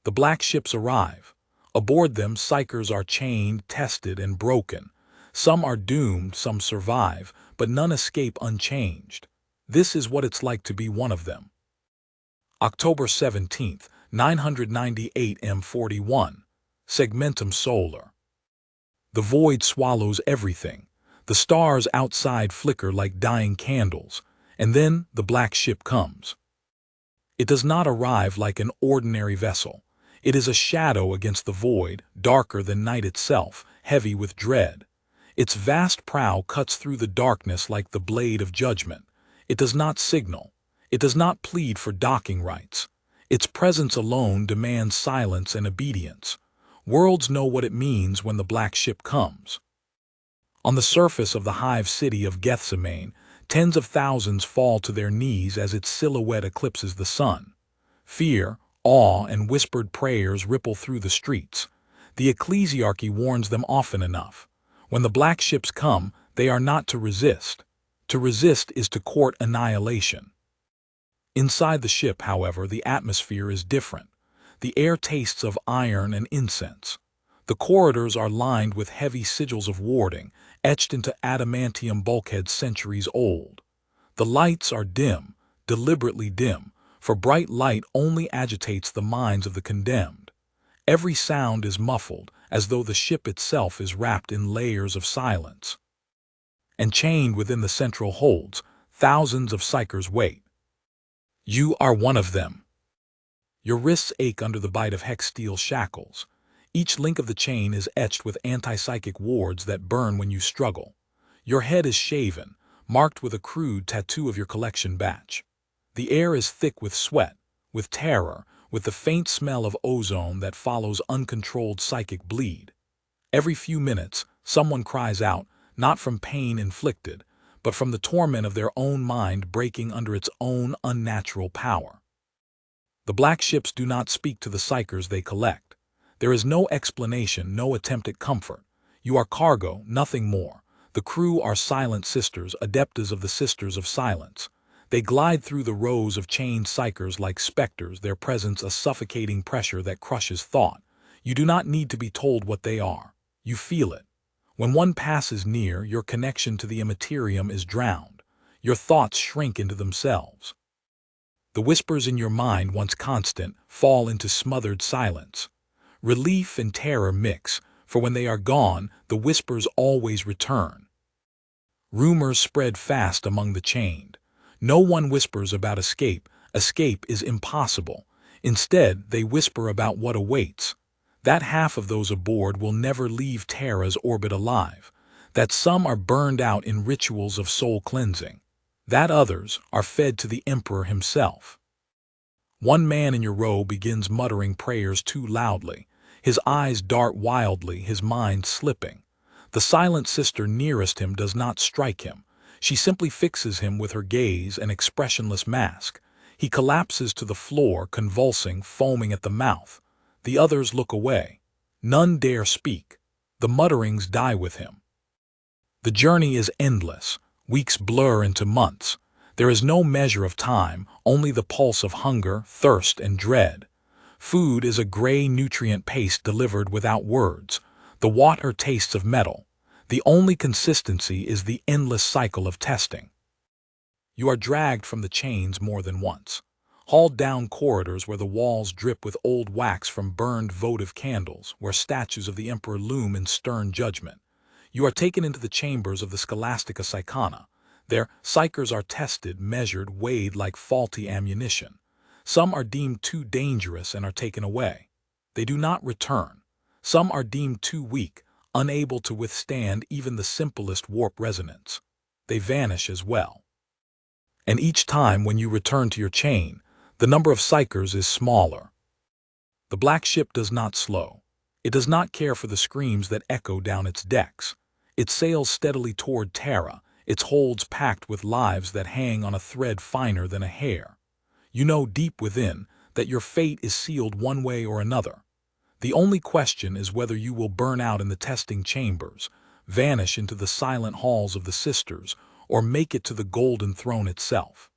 The black ships arrive. Aboard them, Psykers are chained, tested, and broken. Some are doomed, some survive, but none escape unchanged. This is what it's like to be one of them. October 17th, 998 M41. Segmentum Solar. The void swallows everything. The stars outside flicker like dying candles, and then the black ship comes. It does not arrive like an ordinary vessel. It is a shadow against the void, darker than night itself, heavy with dread. Its vast prow cuts through the darkness like the blade of judgment. It does not signal. It does not plead for docking rights. Its presence alone demands silence and obedience. Worlds know what it means when the black ship comes. On the surface of the hive city of Gethsemane, tens of thousands fall to their knees as its silhouette eclipses the sun. Fear, awe, and whispered prayers ripple through the streets. The ecclesiarchy warns them often enough. When the black ships come, they are not to resist. To resist is to court annihilation. Inside the ship, however, the atmosphere is different. The air tastes of iron and incense. The corridors are lined with heavy sigils of warding, etched into adamantium bulkheads centuries old. The lights are dim, deliberately dim, for bright light only agitates the minds of the condemned. Every sound is muffled, as though the ship itself is wrapped in layers of silence. And chained within the central holds, thousands of Psykers wait. You are one of them. Your wrists ache under the bite of hex steel shackles. Each link of the chain is etched with anti-psychic wards that burn when you struggle. Your head is shaven, marked with a crude tattoo of your collection batch. The air is thick with sweat, with terror, with the faint smell of ozone that follows uncontrolled psychic bleed. Every few minutes, someone cries out, not from pain inflicted, but from the torment of their own mind breaking under its own unnatural power. The black ships do not speak to the Psykers they collect. There is no explanation, no attempt at comfort. You are cargo, nothing more. The crew are silent sisters, adeptas of the sisters of silence. They glide through the rows of chained Psykers like specters, their presence a suffocating pressure that crushes thought. You do not need to be told what they are. You feel it. When one passes near, your connection to the Imperium is drowned. Your thoughts shrink into themselves. The whispers in your mind, once constant, fall into smothered silence. Relief and terror mix, for when they are gone, the whispers always return. Rumors spread fast among the chained. No one whispers about escape. Escape is impossible. Instead, they whisper about what awaits. That half of those aboard will never leave Terra's orbit alive. That some are burned out in rituals of soul cleansing. That others are fed to the Emperor himself. One man in your row begins muttering prayers too loudly. His eyes dart wildly, his mind slipping. The silent sister nearest him does not strike him. She simply fixes him with her gaze, an expressionless mask. He collapses to the floor, convulsing, foaming at the mouth. The others look away. None dare speak. The mutterings die with him. The journey is endless. Weeks blur into months. There is no measure of time, only the pulse of hunger, thirst, and dread. Food is a gray nutrient paste delivered without words. The water tastes of metal. The only consistency is the endless cycle of testing. You are dragged from the chains more than once. Hauled down corridors where the walls drip with old wax from burned votive candles, where statues of the Emperor loom in stern judgment. You are taken into the chambers of the Scholastica Psychana. There, Psykers are tested, measured, weighed like faulty ammunition. Some are deemed too dangerous and are taken away. They do not return. Some are deemed too weak, unable to withstand even the simplest warp resonance. They vanish as well. And each time when you return to your chain, the number of Psykers is smaller. The black ship does not slow. It does not care for the screams that echo down its decks. It sails steadily toward Terra, its holds packed with lives that hang on a thread finer than a hair. You know deep within that your fate is sealed one way or another. The only question is whether you will burn out in the testing chambers, vanish into the silent halls of the sisters, or make it to the golden throne itself.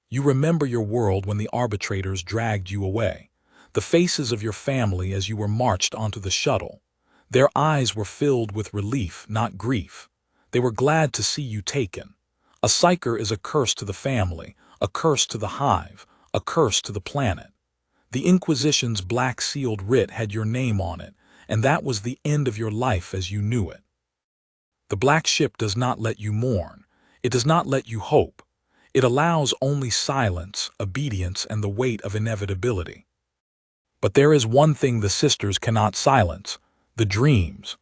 You remember your world when the arbitrators dragged you away. the faces of your family as you were marched onto the shuttle. Their eyes were filled with relief, not grief. They were glad to see you taken. A Psyker is a curse to the family, a curse to the hive, a curse to the planet. The Inquisition's black-sealed writ had your name on it, and that was the end of your life as you knew it. The black ship does not let you mourn. It does not let you hope. It allows only silence, obedience, and the weight of inevitability. But there is one thing the sisters cannot silence: the dreams.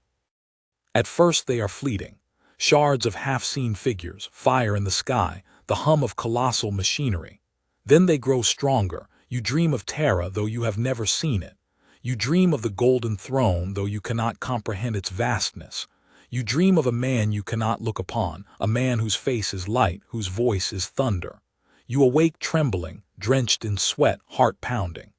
At first they are fleeting. Shards of half-seen figures, fire in the sky, the hum of colossal machinery. Then they grow stronger. You dream of Terra, though you have never seen it. You dream of the golden throne, though you cannot comprehend its vastness. You dream of a man you cannot look upon, a man whose face is light, whose voice is thunder. You awake trembling, drenched in sweat, heart pounding.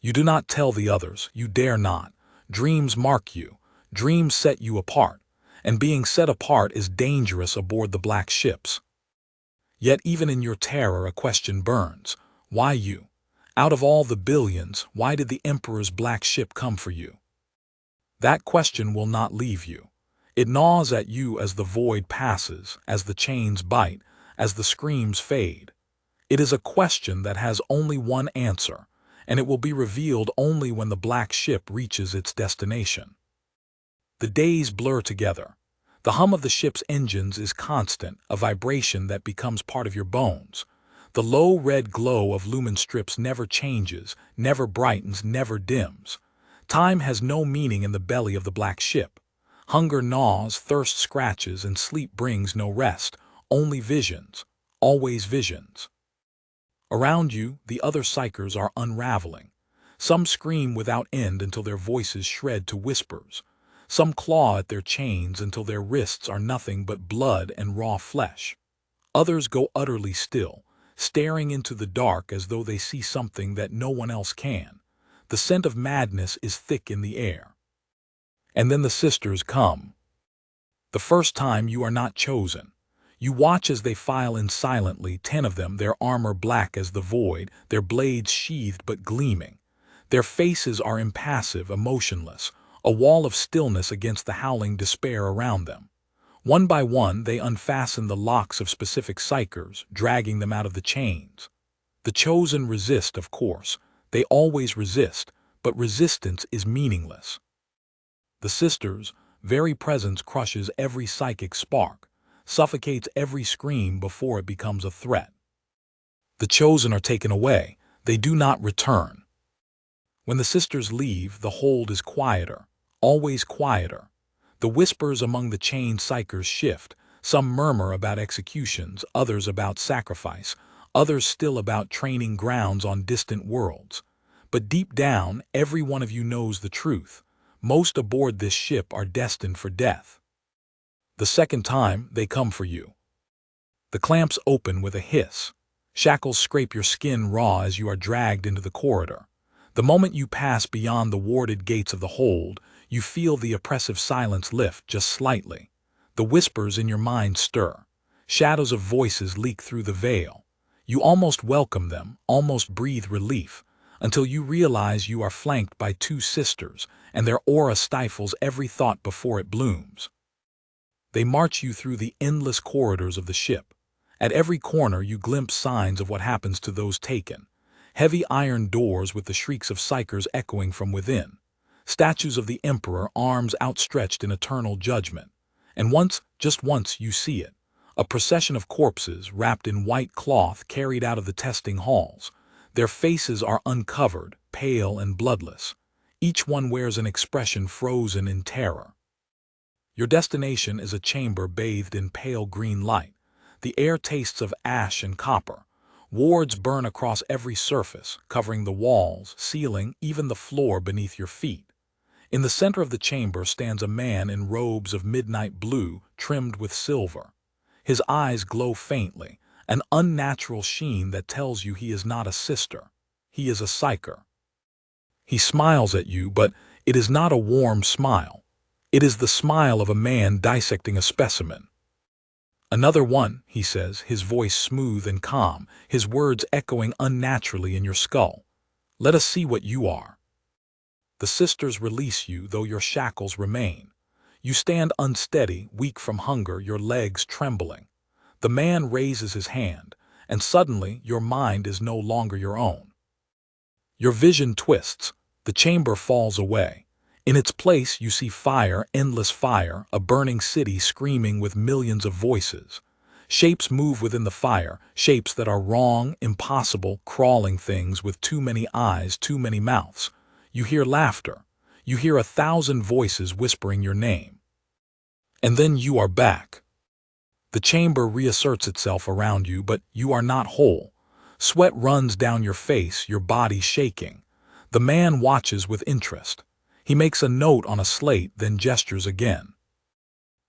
You do not tell the others, you dare not. Dreams mark you. Dreams set you apart. And being set apart is dangerous aboard the black ships. Yet even in your terror a question burns. Why you? Out of all the billions, why did the Emperor's black ship come for you? That question will not leave you. It gnaws at you as the void passes, as the chains bite, as the screams fade. It is a question that has only one answer, and it will be revealed only when the black ship reaches its destination. The days blur together. The hum of the ship's engines is constant, a vibration that becomes part of your bones. The low red glow of lumen strips never changes, never brightens, never dims. Time has no meaning in the belly of the black ship. Hunger gnaws, thirst scratches, and sleep brings no rest, only visions, always visions. Around you, the other Psykers are unraveling. Some scream without end until their voices shred to whispers. Some claw at their chains until their wrists are nothing but blood and raw flesh. Others go utterly still, staring into the dark as though they see something that no one else can. The scent of madness is thick in the air. And then the sisters come. The first time you are not chosen. You watch as they file in silently, 10 of them, their armor black as the void, their blades sheathed but gleaming. Their faces are impassive, emotionless, a wall of stillness against the howling despair around them. One by one, they unfasten the locks of specific Psykers, dragging them out of the chains. The chosen resist, of course. They always resist, but resistance is meaningless. The sisters' very presence crushes every psychic spark, suffocates every scream before it becomes a threat. The chosen are taken away. They do not return. When the sisters leave, the hold is quieter, always quieter. The whispers among the chained Psykers shift. Some murmur about executions, others about sacrifice, others still about training grounds on distant worlds. But deep down, every one of you knows the truth. Most aboard this ship are destined for death. The second time, they come for you. The clamps open with a hiss. Shackles scrape your skin raw as you are dragged into the corridor. The moment you pass beyond the warded gates of the hold, you feel the oppressive silence lift just slightly. The whispers in your mind stir. Shadows of voices leak through the veil. You almost welcome them, almost breathe relief, until you realize you are flanked by 2 sisters, and their aura stifles every thought before it blooms. They march you through the endless corridors of the ship. At every corner you glimpse signs of what happens to those taken. Heavy iron doors with the shrieks of Psykers echoing from within. Statues of the Emperor, arms outstretched in eternal judgment. And once, just once, you see it. A procession of corpses, wrapped in white cloth, carried out of the testing halls. Their faces are uncovered, pale and bloodless. Each one wears an expression frozen in terror. Your destination is a chamber bathed in pale green light. The air tastes of ash and copper. Wards burn across every surface, covering the walls, ceiling, even the floor beneath your feet. In the center of the chamber stands a man in robes of midnight blue, trimmed with silver. His eyes glow faintly, an unnatural sheen that tells you he is not a sister. He is a Psyker. He smiles at you, but it is not a warm smile. It is the smile of a man dissecting a specimen. "Another one," he says, his voice smooth and calm, his words echoing unnaturally in your skull. Let us see what you are. The sisters release you, though your shackles remain. You stand unsteady, weak from hunger, your legs trembling. The man raises his hand, and suddenly your mind is no longer your own. Your vision twists. The chamber falls away. In its place you see fire, endless fire, a burning city screaming with millions of voices. Shapes move within the fire, shapes that are wrong, impossible, crawling things with too many eyes, too many mouths. You hear laughter. You hear 1,000 voices whispering your name. And then you are back. The chamber reasserts itself around you, but you are not whole. Sweat runs down your face, your body shaking. The man watches with interest. He makes a note on a slate, then gestures again.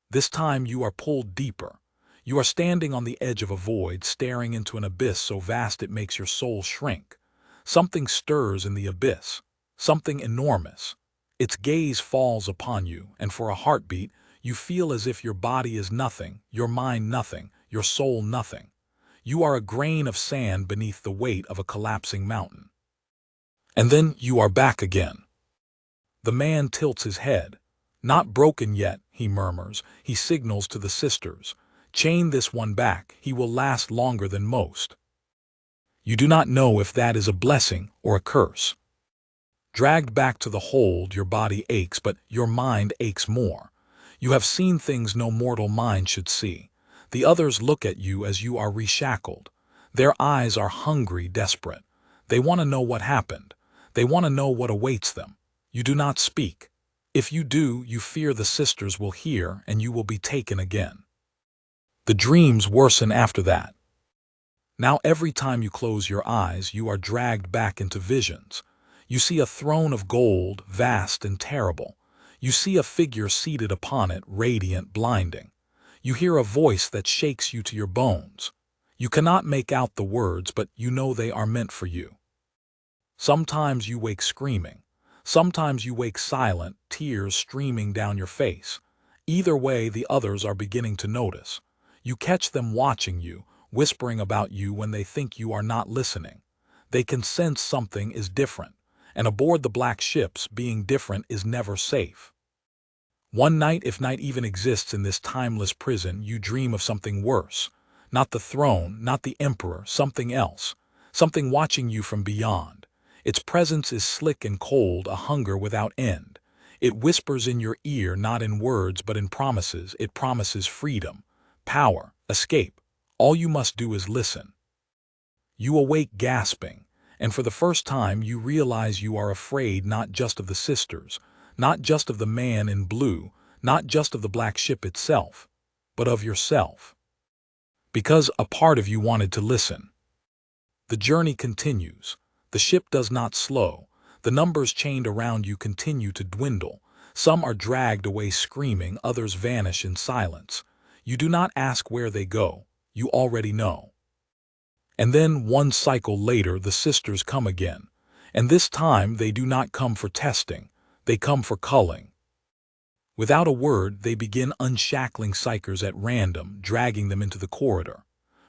This time you are pulled deeper. You are standing on the edge of a void, staring into an abyss so vast it makes your soul shrink. Something stirs in the abyss, something enormous. Its gaze falls upon you, and for a heartbeat, you feel as if your body is nothing, your mind nothing, your soul nothing. You are a grain of sand beneath the weight of a collapsing mountain. And then you are back again. The man tilts his head. Not broken yet, he murmurs. He signals to the sisters. Chain this one back, he will last longer than most. You do not know if that is a blessing or a curse. Dragged back to the hold, your body aches, but your mind aches more. You have seen things no mortal mind should see. The others look at you as you are reshackled. Their eyes are hungry, desperate. They want to know what happened. They want to know what awaits them. You do not speak. If you do, you fear the sisters will hear and you will be taken again. The dreams worsen after that. Now every time you close your eyes, you are dragged back into visions. You see a throne of gold, vast and terrible. You see a figure seated upon it, radiant, blinding. You hear a voice that shakes you to your bones. You cannot make out the words, but you know they are meant for you. Sometimes you wake screaming. Sometimes you wake silent, tears streaming down your face. Either way, the others are beginning to notice. You catch them watching you, whispering about you when they think you are not listening. They can sense something is different, and aboard the black ships, being different is never safe. One night, if night even exists in this timeless prison, you dream of something worse. Not the throne, not the emperor, something else. Something watching you from beyond. Its presence is slick and cold, a hunger without end. It whispers in your ear, not in words but in promises. It promises freedom, power, escape. All you must do is listen. You awake gasping, and for the first time you realize you are afraid not just of the sisters, not just of the man in blue, not just of the black ship itself, but of yourself. Because a part of you wanted to listen. The journey continues. The ship does not slow. The numbers chained around you continue to dwindle. Some are dragged away screaming, others vanish in silence. You do not ask where they go. You already know. And then one cycle later, the sisters come again. And this time they do not come for testing. They come for culling. Without a word, they begin unshackling Psykers at random, dragging them into the corridor.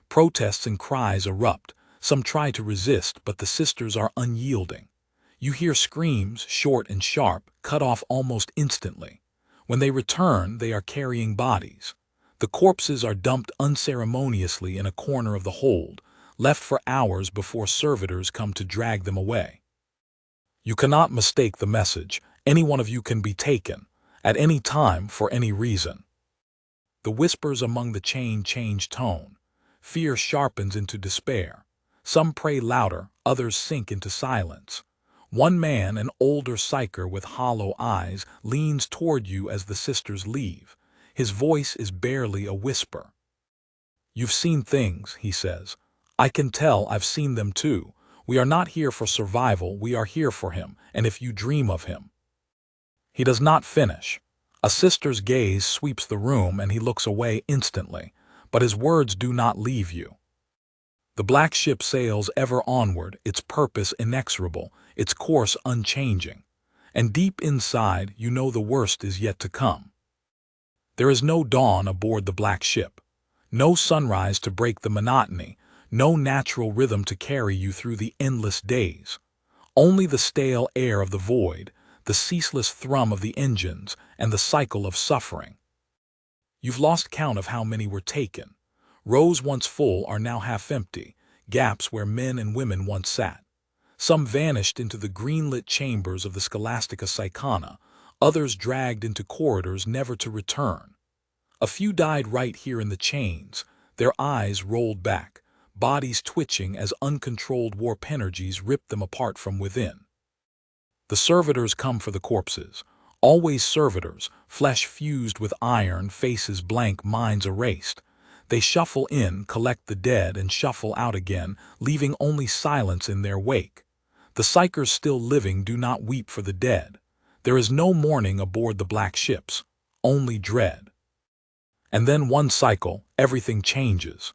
Protests and cries erupt. Some try to resist, but the sisters are unyielding. You hear screams, short and sharp, cut off almost instantly. When they return, they are carrying bodies. The corpses are dumped unceremoniously in a corner of the hold, left for hours before servitors come to drag them away. You cannot mistake the message. Any one of you can be taken, at any time, for any reason. The whispers among the chain change tone. Fear sharpens into despair. Some pray louder, others sink into silence. One man, an older Psyker with hollow eyes, leans toward you as the sisters leave. His voice is barely a whisper. "You've seen things," he says. "I can tell I've seen them too. We are not here for survival, we are here for him, and if you dream of him." He does not finish. A sister's gaze sweeps the room and he looks away instantly, but his words do not leave you. The black ship sails ever onward, its purpose inexorable, its course unchanging. And deep inside, you know the worst is yet to come. There is no dawn aboard the black ship, no sunrise to break the monotony, no natural rhythm to carry you through the endless days. Only the stale air of the void, the ceaseless thrum of the engines, and the cycle of suffering. You've lost count of how many were taken. Rows once full are now half empty, gaps where men and women once sat. Some vanished into the green-lit chambers of the Scholastica Psychana, others dragged into corridors never to return. A few died right here in the chains, their eyes rolled back, bodies twitching as uncontrolled warp energies ripped them apart from within. The servitors come for the corpses. Always servitors, flesh fused with iron, faces blank, minds erased. They shuffle in, collect the dead, and shuffle out again, leaving only silence in their wake. The Psykers still living do not weep for the dead. There is no mourning aboard the black ships, only dread. And then one cycle, everything changes.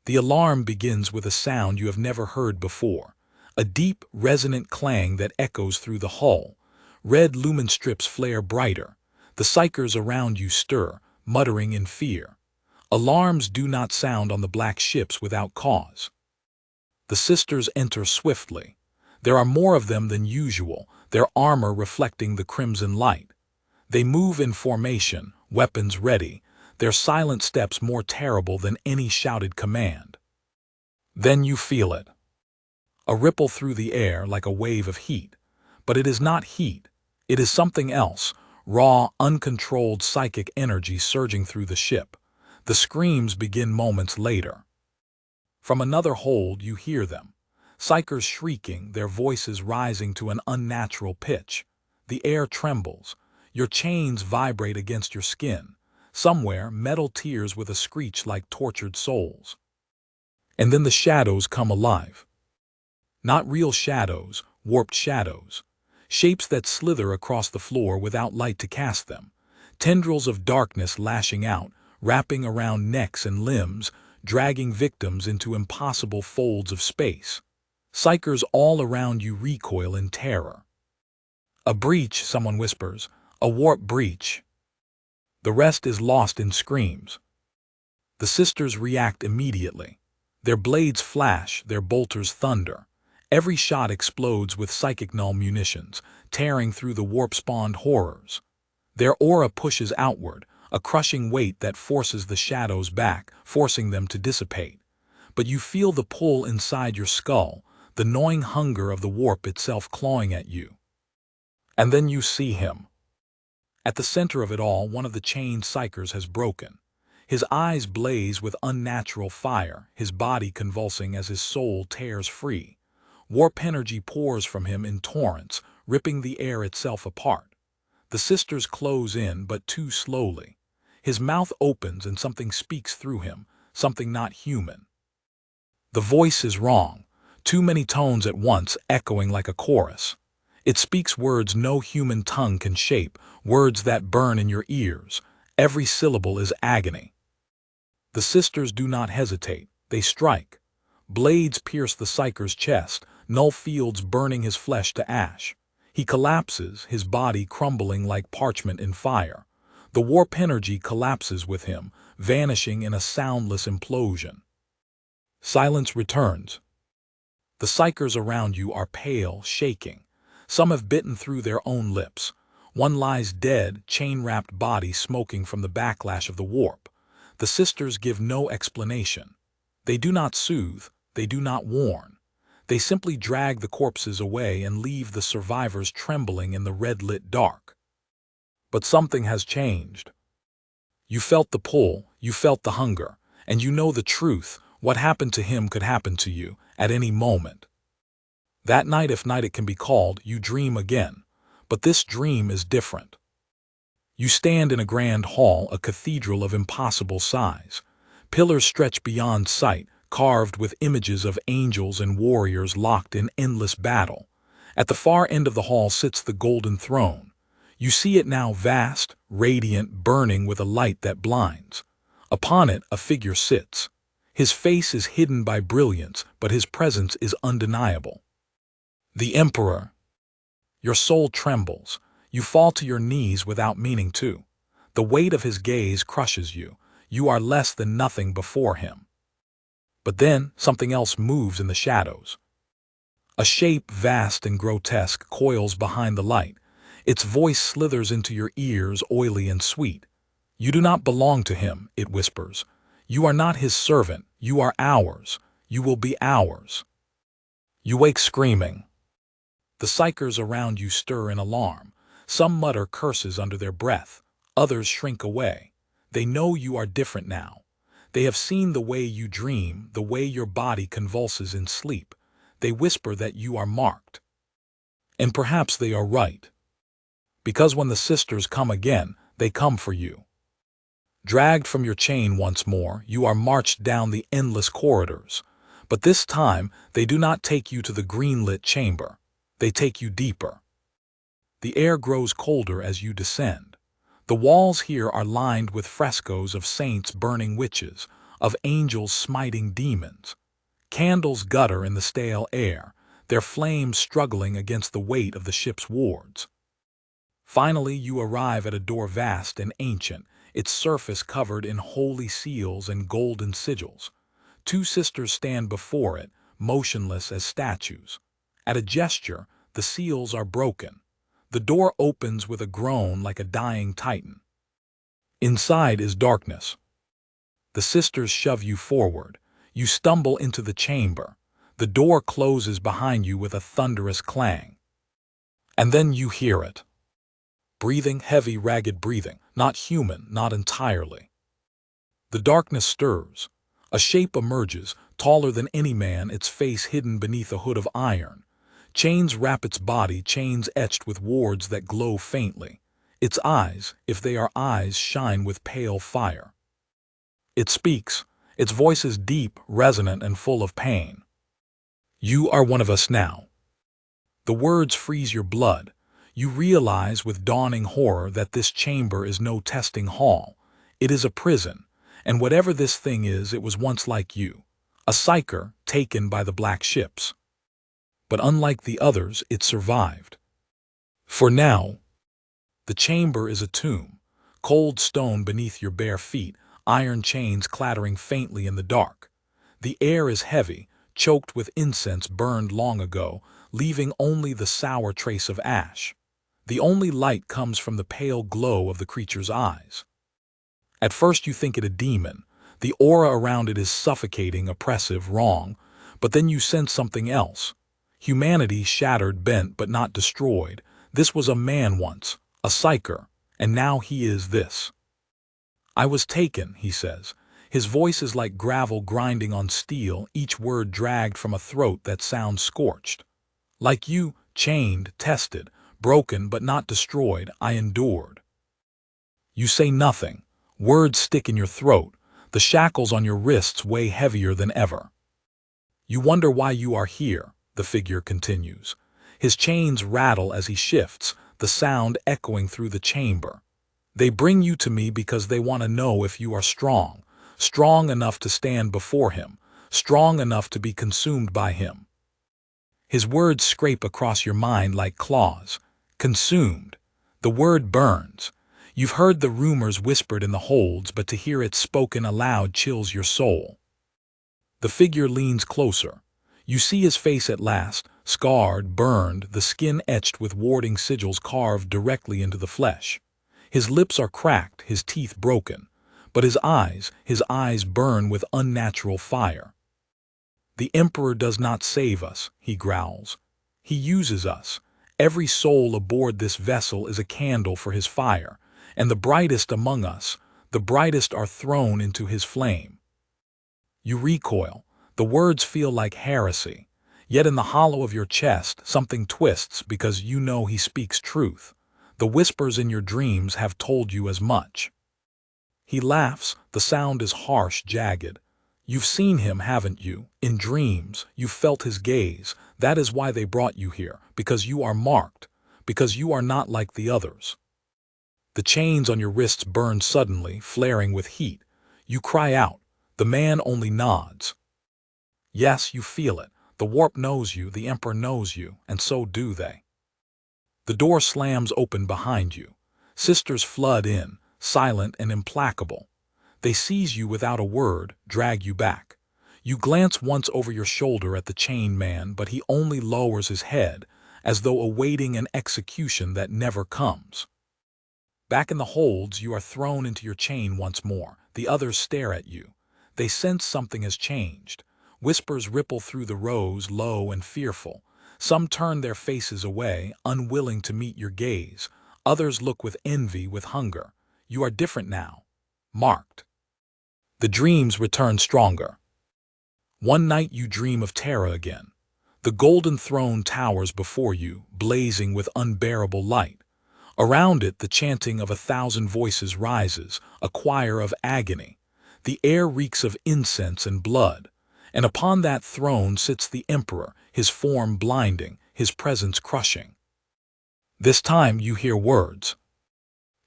The alarm begins with a sound you have never heard before, a deep, resonant clang that echoes through the hull. Red lumen strips flare brighter. The Psykers around you stir, muttering in fear. Alarms do not sound on the black ships without cause. The sisters enter swiftly. There are more of them than usual, their armor reflecting the crimson light. They move in formation, weapons ready, their silent steps more terrible than any shouted command. Then you feel it. A ripple through the air like a wave of heat. But it is not heat. It is something else, raw, uncontrolled psychic energy surging through the ship. The screams begin moments later. From another hold you hear them. Psykers shrieking, their voices rising to an unnatural pitch. The air trembles. Your chains vibrate against your skin. Somewhere, metal tears with a screech like tortured souls. And then the shadows come alive. Not real shadows, warped shadows. Shapes that slither across the floor without light to cast them. Tendrils of darkness lashing out, wrapping around necks and limbs, dragging victims into impossible folds of space. Psykers all around you recoil in terror. A breach, someone whispers. A warp breach. The rest is lost in screams. The sisters react immediately. Their blades flash, their bolters thunder. Every shot explodes with psychic null munitions, tearing through the warp-spawned horrors. Their aura pushes outward, a crushing weight that forces the shadows back, forcing them to dissipate. But you feel the pull inside your skull, the gnawing hunger of the warp itself clawing at you. And then you see him. At the center of it all, one of the chained Psykers has broken. His eyes blaze with unnatural fire, his body convulsing as his soul tears free. Warp energy pours from him in torrents, ripping the air itself apart. The sisters close in, but too slowly. His mouth opens and something speaks through him, something not human. The voice is wrong, too many tones at once echoing like a chorus. It speaks words no human tongue can shape, words that burn in your ears. Every syllable is agony. The sisters do not hesitate, they strike. Blades pierce the Psyker's chest, null fields burning his flesh to ash. He collapses, his body crumbling like parchment in fire. The warp energy collapses with him, vanishing in a soundless implosion. Silence returns. The Psykers around you are pale, shaking. Some have bitten through their own lips. One lies dead, chain-wrapped body smoking from the backlash of the warp. The sisters give no explanation. They do not soothe, they do not warn. They simply drag the corpses away and leave the survivors trembling in the red-lit dark. But something has changed. You felt the pull, you felt the hunger, and you know the truth. What happened to him could happen to you at any moment. That night, if night it can be called, you dream again. But this dream is different. You stand in a grand hall, a cathedral of impossible size. Pillars stretch beyond sight, carved with images of angels and warriors locked in endless battle. At the far end of the hall sits the golden throne. You see it now, vast, radiant, burning with a light that blinds. Upon it a figure sits. His face is hidden by brilliance, but his presence is undeniable. The Emperor. Your soul trembles. You fall to your knees without meaning to. The weight of his gaze crushes you. You are less than nothing before him. But then something else moves in the shadows. A shape vast and grotesque coils behind the light. Its voice slithers into your ears, oily and sweet. You do not belong to him, it whispers. You are not his servant. You are ours. You will be ours. You wake screaming. The psychers around you stir in alarm. Some mutter curses under their breath. Others shrink away. They know you are different now. They have seen the way you dream, the way your body convulses in sleep. They whisper that you are marked. And perhaps they are right. Because when the sisters come again, they come for you. Dragged from your chain once more, you are marched down the endless corridors. But this time, they do not take you to the green-lit chamber. They take you deeper. The air grows colder as you descend. The walls here are lined with frescoes of saints burning witches, of angels smiting demons. Candles gutter in the stale air, their flames struggling against the weight of the ship's wards. Finally, you arrive at a door vast and ancient, its surface covered in holy seals and golden sigils. Two sisters stand before it, motionless as statues. At a gesture, the seals are broken. The door opens with a groan like a dying titan. Inside is darkness. The sisters shove you forward. You stumble into the chamber. The door closes behind you with a thunderous clang. And then you hear it. Breathing, heavy, ragged breathing, not human, not entirely. The darkness stirs. A shape emerges, taller than any man, its face hidden beneath a hood of iron. Chains wrap its body, chains etched with wards that glow faintly. Its eyes, if they are eyes, shine with pale fire. It speaks. Its voice is deep, resonant, and full of pain. You are one of us now. The words freeze your blood. You realize with dawning horror that this chamber is no testing hall. It is a prison, and whatever this thing is, it was once like you. A psyker taken by the black ships. But unlike the others, it survived. For now, the chamber is a tomb, cold stone beneath your bare feet, iron chains clattering faintly in the dark. The air is heavy, choked with incense burned long ago, leaving only the sour trace of ash. The only light comes from the pale glow of the creature's eyes. At first you think it a demon. The aura around it is suffocating, oppressive, wrong, but then you sense something else. Humanity shattered, bent, but not destroyed. This was a man once, a psyker, and now he is this. I was taken, he says. His voice is like gravel grinding on steel, each word dragged from a throat that sounds scorched. Like you, chained, tested, broken but not destroyed, I endured. You say nothing. Words stick in your throat. The shackles on your wrists weigh heavier than ever. You wonder why you are here, the figure continues. His chains rattle as he shifts, the sound echoing through the chamber. They bring you to me because they want to know if you are strong, strong enough to stand before him, strong enough to be consumed by him. His words scrape across your mind like claws. Consumed. The word burns. You've heard the rumors whispered in the holds, but to hear it spoken aloud chills your soul. The figure leans closer. You see his face at last, scarred, burned, the skin etched with warding sigils carved directly into the flesh. His lips are cracked, his teeth broken, but his eyes burn with unnatural fire. The Emperor does not save us, he growls. He uses us. Every soul aboard this vessel is a candle for his fire, and the brightest among us, the brightest are thrown into his flame. You recoil. The words feel like heresy. Yet in the hollow of your chest, something twists because you know he speaks truth. The whispers in your dreams have told you as much. He laughs. The sound is harsh, jagged. You've seen him, haven't you? In dreams, you felt his gaze. That is why they brought you here, because you are marked, because you are not like the others. The chains on your wrists burn suddenly, flaring with heat. You cry out. The man only nods. Yes, you feel it. The warp knows you, the Emperor knows you, and so do they. The door slams open behind you. Sisters flood in, silent and implacable. They seize you without a word, drag you back. You glance once over your shoulder at the chained man, but he only lowers his head, as though awaiting an execution that never comes. Back in the holds, you are thrown into your chain once more. The others stare at you. They sense something has changed. Whispers ripple through the rows, low and fearful. Some turn their faces away, unwilling to meet your gaze. Others look with envy, with hunger. You are different now. Marked. The dreams return stronger. One night you dream of Terra again. The golden throne towers before you, blazing with unbearable light. Around it, the chanting of 1,000 voices rises, a choir of agony. The air reeks of incense and blood. And upon that throne sits the Emperor, his form blinding, his presence crushing. This time you hear words.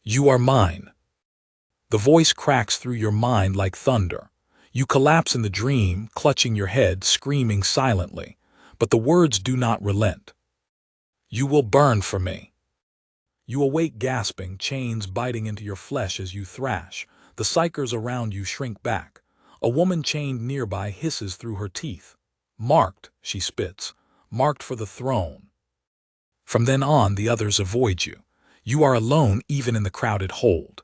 "You are mine." The voice cracks through your mind like thunder. You collapse in the dream, clutching your head, screaming silently. But the words do not relent. "You will burn for me." You awake gasping, chains biting into your flesh as you thrash. The Psykers around you shrink back. A woman chained nearby hisses through her teeth. "Marked," she spits. "Marked for the throne." From then on, the others avoid you. You are alone even in the crowded hold.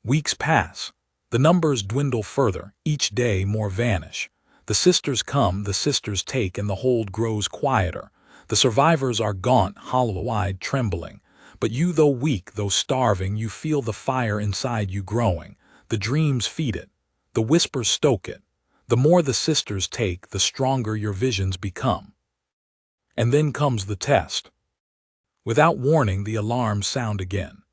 Weeks pass. The numbers dwindle further, each day more vanish. The sisters come, the sisters take, and the hold grows quieter. The survivors are gaunt, hollow-eyed, trembling. But you, though weak, though starving, you feel the fire inside you growing. The dreams feed it. The whispers stoke it. The more the sisters take, the stronger your visions become. And then comes the test. Without warning, the alarms sound again.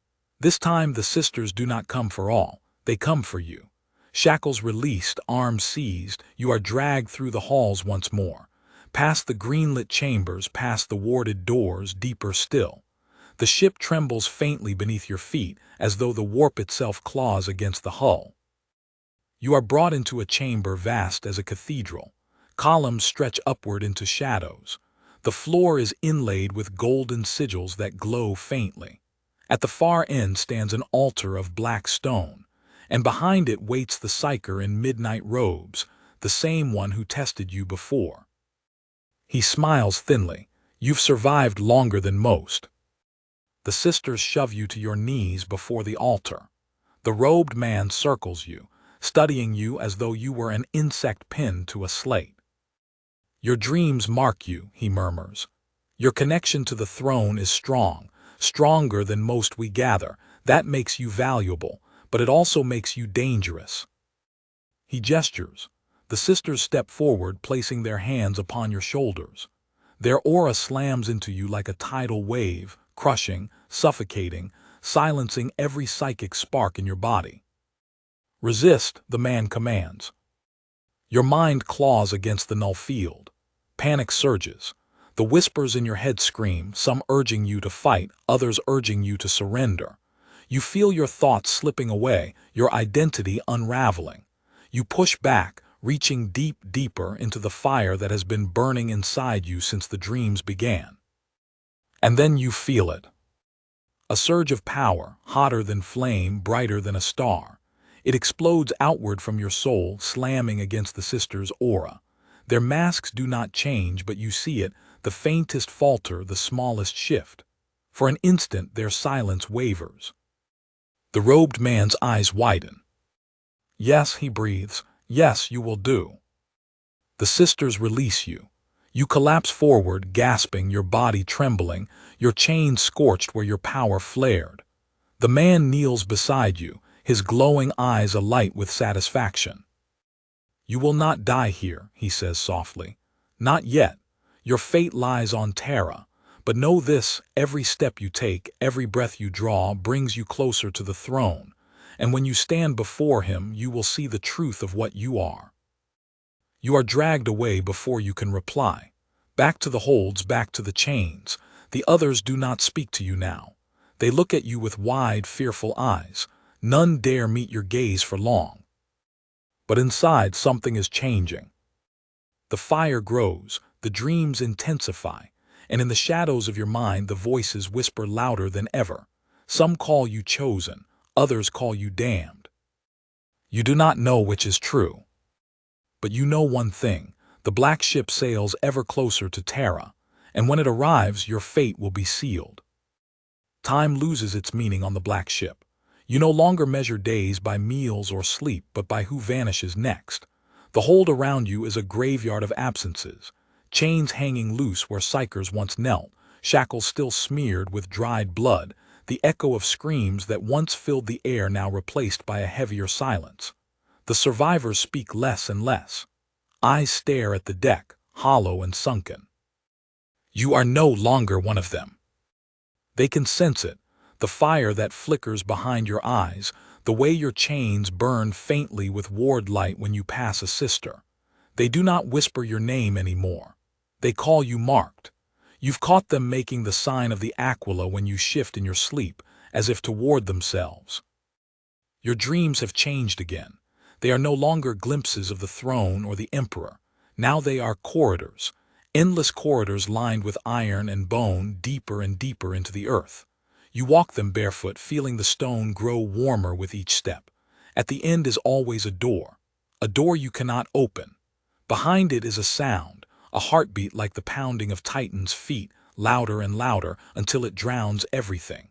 This time the sisters do not come for all. They come for you. Shackles released, arms seized, you are dragged through the halls once more. Past the green-lit chambers, past the warded doors, deeper still. The ship trembles faintly beneath your feet, as though the warp itself claws against the hull. You are brought into a chamber vast as a cathedral. Columns stretch upward into shadows. The floor is inlaid with golden sigils that glow faintly. At the far end stands an altar of black stone, and behind it waits the Psyker in midnight robes, the same one who tested you before. He smiles thinly. You've survived longer than most. The sisters shove you to your knees before the altar. The robed man circles you, studying you as though you were an insect pinned to a slate. "Your dreams mark you," he murmurs. "Your connection to the throne is strong, stronger than most we gather. That makes you valuable, but it also makes you dangerous." He gestures. The sisters step forward, placing their hands upon your shoulders. Their aura slams into you like a tidal wave, crushing, suffocating, silencing every psychic spark in your body. "Resist," the man commands. Your mind claws against the null field. Panic surges. The whispers in your head scream, some urging you to fight, others urging you to surrender. You feel your thoughts slipping away, your identity unraveling. You push back, reaching deeper into the fire that has been burning inside you since the dreams began. And then you feel it. A surge of power, hotter than flame, brighter than a star. It explodes outward from your soul, slamming against the sisters' aura. Their masks do not change, but you see it, the faintest falter, the smallest shift. For an instant, their silence wavers. The robed man's eyes widen. "Yes," he breathes. "Yes, you will do." The sisters release you. You collapse forward, gasping, your body trembling, your chains scorched where your power flared. The man kneels beside you, his glowing eyes alight with satisfaction. "You will not die here," he says softly. "Not yet. Your fate lies on Terra. But know this, every step you take, every breath you draw, brings you closer to the throne. And when you stand before him, you will see the truth of what you are." You are dragged away before you can reply. Back to the holds, back to the chains. The others do not speak to you now. They look at you with wide, fearful eyes. None dare meet your gaze for long. But inside, something is changing. The fire grows, the dreams intensify, and in the shadows of your mind the voices whisper louder than ever. Some call you chosen, others call you damned. You do not know which is true. But you know one thing, the black ship sails ever closer to Terra, and when it arrives, your fate will be sealed. Time loses its meaning on the black ship. You no longer measure days by meals or sleep, but by who vanishes next. The hold around you is a graveyard of absences, chains hanging loose where Psykers once knelt, shackles still smeared with dried blood, the echo of screams that once filled the air now replaced by a heavier silence. The survivors speak less and less. Eyes stare at the deck, hollow and sunken. You are no longer one of them. They can sense it, the fire that flickers behind your eyes, the way your chains burn faintly with ward light when you pass a sister. They do not whisper your name anymore. They call you marked. You've caught them making the sign of the Aquila when you shift in your sleep, as if to ward themselves. Your dreams have changed again. They are no longer glimpses of the throne or the emperor. Now they are corridors, endless corridors lined with iron and bone deeper and deeper into the earth. You walk them barefoot, feeling the stone grow warmer with each step. At the end is always a door you cannot open. Behind it is a sound, a heartbeat like the pounding of Titan's feet, louder and louder until it drowns everything.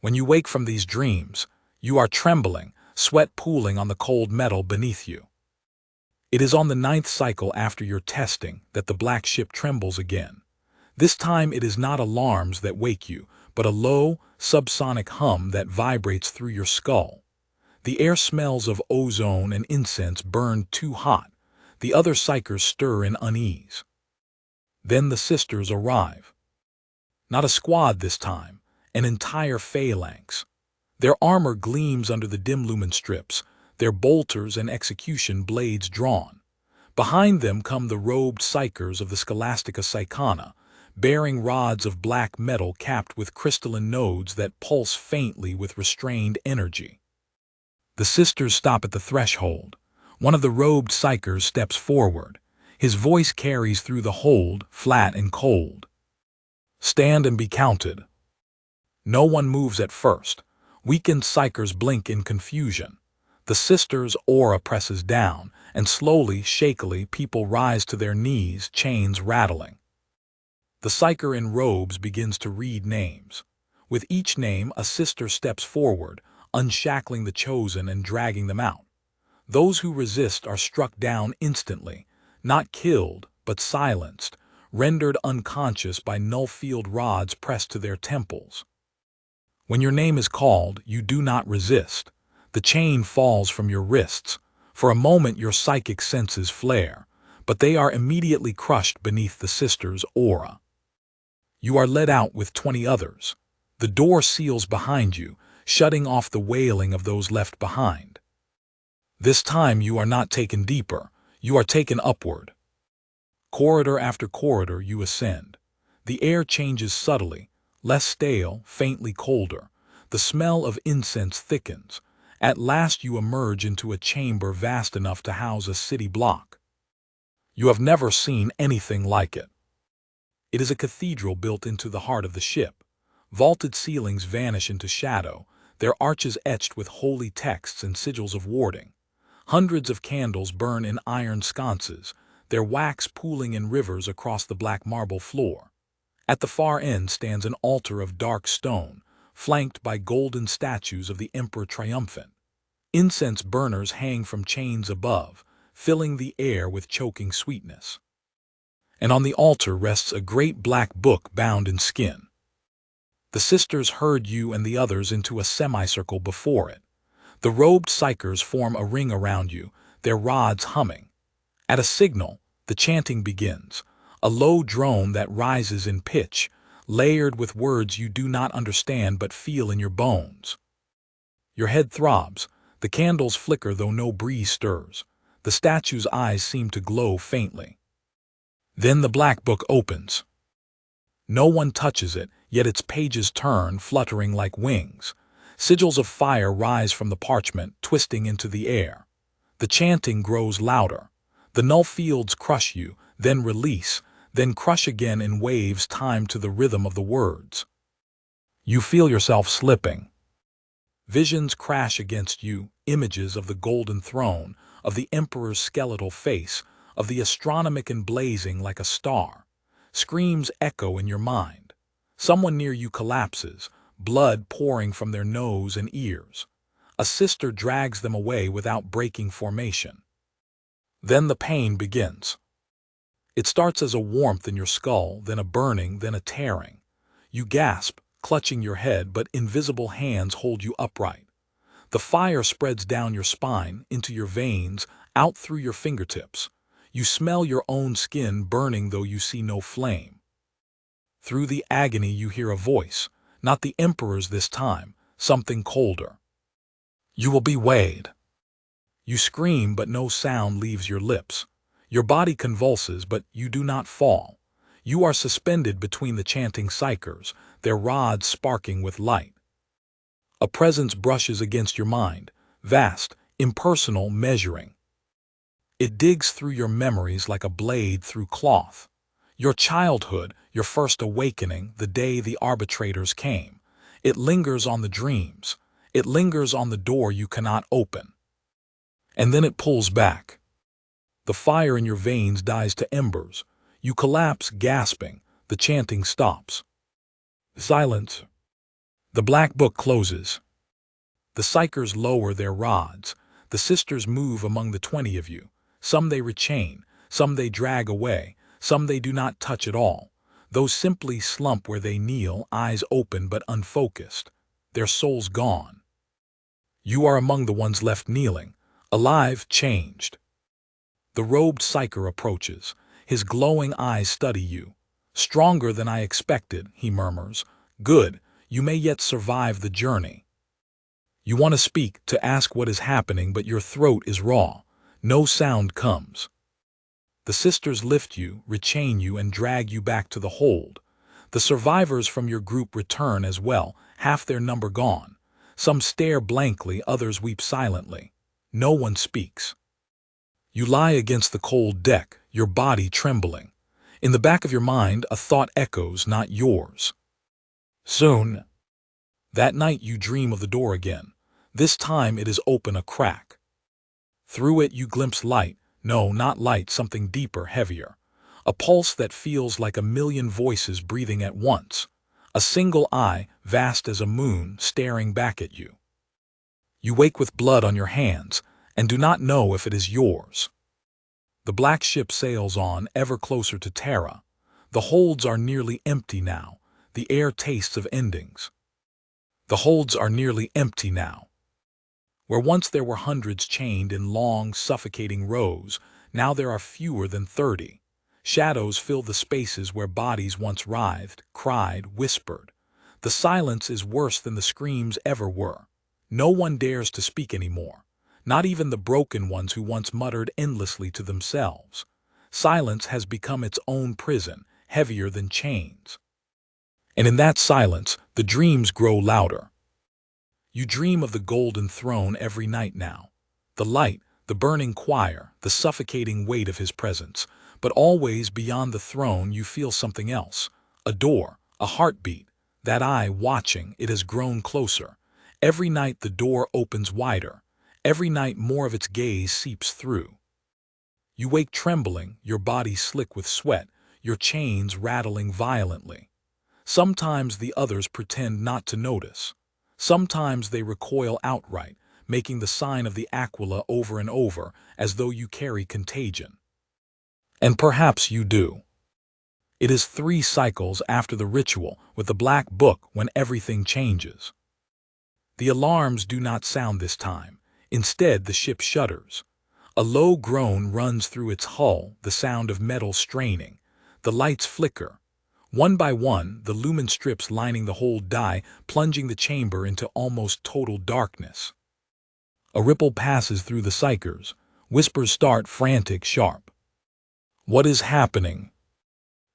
When you wake from these dreams, you are trembling, sweat pooling on the cold metal beneath you. It is on the 9th cycle after your testing that the black ship trembles again. This time it is not alarms that wake you, but a low, subsonic hum that vibrates through your skull. The air smells of ozone and incense burned too hot. The other Psykers stir in unease. Then the sisters arrive. Not a squad this time, an entire phalanx. Their armor gleams under the dim lumen strips, their bolters and execution blades drawn. Behind them come the robed Psykers of the Scholastica Psychana, bearing rods of black metal capped with crystalline nodes that pulse faintly with restrained energy. The sisters stop at the threshold. One of the robed Psykers steps forward. His voice carries through the hold, flat and cold. Stand and be counted. No one moves at first. Weakened Psykers blink in confusion. The sisters' aura presses down, and slowly, shakily, people rise to their knees, chains rattling. The Psyker in robes begins to read names. With each name, a sister steps forward, unshackling the chosen and dragging them out. Those who resist are struck down instantly, not killed, but silenced, rendered unconscious by null-field rods pressed to their temples. When your name is called, you do not resist. The chain falls from your wrists. For a moment your psychic senses flare, but they are immediately crushed beneath the sister's aura. You are led out with 20 others. The door seals behind you, shutting off the wailing of those left behind. This time you are not taken deeper, you are taken upward. Corridor after corridor you ascend. The air changes subtly, less stale, faintly colder. The smell of incense thickens. At last you emerge into a chamber vast enough to house a city block. You have never seen anything like it. It is a cathedral built into the heart of the ship. Vaulted ceilings vanish into shadow, their arches etched with holy texts and sigils of warding. Hundreds of candles burn in iron sconces, their wax pooling in rivers across the black marble floor. At the far end stands an altar of dark stone, flanked by golden statues of the Emperor Triumphant. Incense burners hang from chains above, filling the air with choking sweetness. And on the altar rests a great black book bound in skin. The sisters herd you and the others into a semicircle before it. The robed Psykers form a ring around you, their rods humming. At a signal, the chanting begins, a low drone that rises in pitch, layered with words you do not understand but feel in your bones. Your head throbs, the candles flicker though no breeze stirs. The statue's eyes seem to glow faintly. Then the black book opens. No one touches it, yet its pages turn, fluttering like wings. Sigils of fire rise from the parchment, twisting into the air. The chanting grows louder. The null fields crush you, then release, then crush again in waves timed to the rhythm of the words. You feel yourself slipping. Visions crash against you, images of the golden throne, of the Emperor's skeletal face, of the astronomican blazing like a star. Screams echo in your mind. Someone near you collapses, blood pouring from their nose and ears. A sister drags them away without breaking formation. Then the pain begins. It starts as a warmth in your skull, then a burning, then a tearing. You gasp, clutching your head, but invisible hands hold you upright. The fire spreads down your spine, into your veins, out through your fingertips. You smell your own skin burning though you see no flame. Through the agony you hear a voice, not the Emperor's this time, something colder. You will be weighed. You scream, but no sound leaves your lips. Your body convulses, but you do not fall. You are suspended between the chanting Psykers, their rods sparking with light. A presence brushes against your mind, vast, impersonal, measuring. It digs through your memories like a blade through cloth. Your childhood, your first awakening, the day the arbitrators came. It lingers on the dreams. It lingers on the door you cannot open. And then it pulls back. The fire in your veins dies to embers. You collapse, gasping. The chanting stops. Silence. The black book closes. The Psykers lower their rods. The sisters move among the 20 of you. Some they rechain, some they drag away, some they do not touch at all. Those simply slump where they kneel, eyes open but unfocused, their souls gone. You are among the ones left kneeling, alive, changed. The robed Psyker approaches. His glowing eyes study you. Stronger than I expected, he murmurs. Good, you may yet survive the journey. You want to speak, to ask what is happening, but your throat is raw. No sound comes. The sisters lift you, rechain you, and drag you back to the hold. The survivors from your group return as well, half their number gone. Some stare blankly, others weep silently. No one speaks. You lie against the cold deck, your body trembling. In the back of your mind, a thought echoes, not yours. Soon. That night you dream of the door again. This time it is open a crack. Through it you glimpse light. No, not light, something deeper, heavier. A pulse that feels like a million voices breathing at once. A single eye, vast as a moon, staring back at you. You wake with blood on your hands, and do not know if it is yours. The black ship sails on, ever closer to Terra. The holds are nearly empty now. The air tastes of endings. The holds are nearly empty now. Where once there were hundreds chained in long, suffocating rows, now there are fewer than 30. Shadows fill the spaces where bodies once writhed, cried, whispered. The silence is worse than the screams ever were. No one dares to speak anymore. Not even the broken ones who once muttered endlessly to themselves. Silence has become its own prison, heavier than chains. And in that silence, the dreams grow louder. You dream of the golden throne every night now. The light, the burning choir, the suffocating weight of his presence. But always beyond the throne you feel something else. A door, a heartbeat. That eye watching, it has grown closer. Every night the door opens wider. Every night more of its gaze seeps through. You wake trembling, your body slick with sweat, your chains rattling violently. Sometimes the others pretend not to notice. Sometimes they recoil outright, making the sign of the Aquila over and over, as though you carry contagion. And perhaps you do. It is 3 cycles after the ritual with the black book when everything changes. The alarms do not sound this time. Instead, the ship shudders. A low groan runs through its hull, the sound of metal straining. The lights flicker. One by one, the lumen strips lining the hold die, plunging the chamber into almost total darkness. A ripple passes through the Psykers. Whispers start frantic, sharp. What is happening?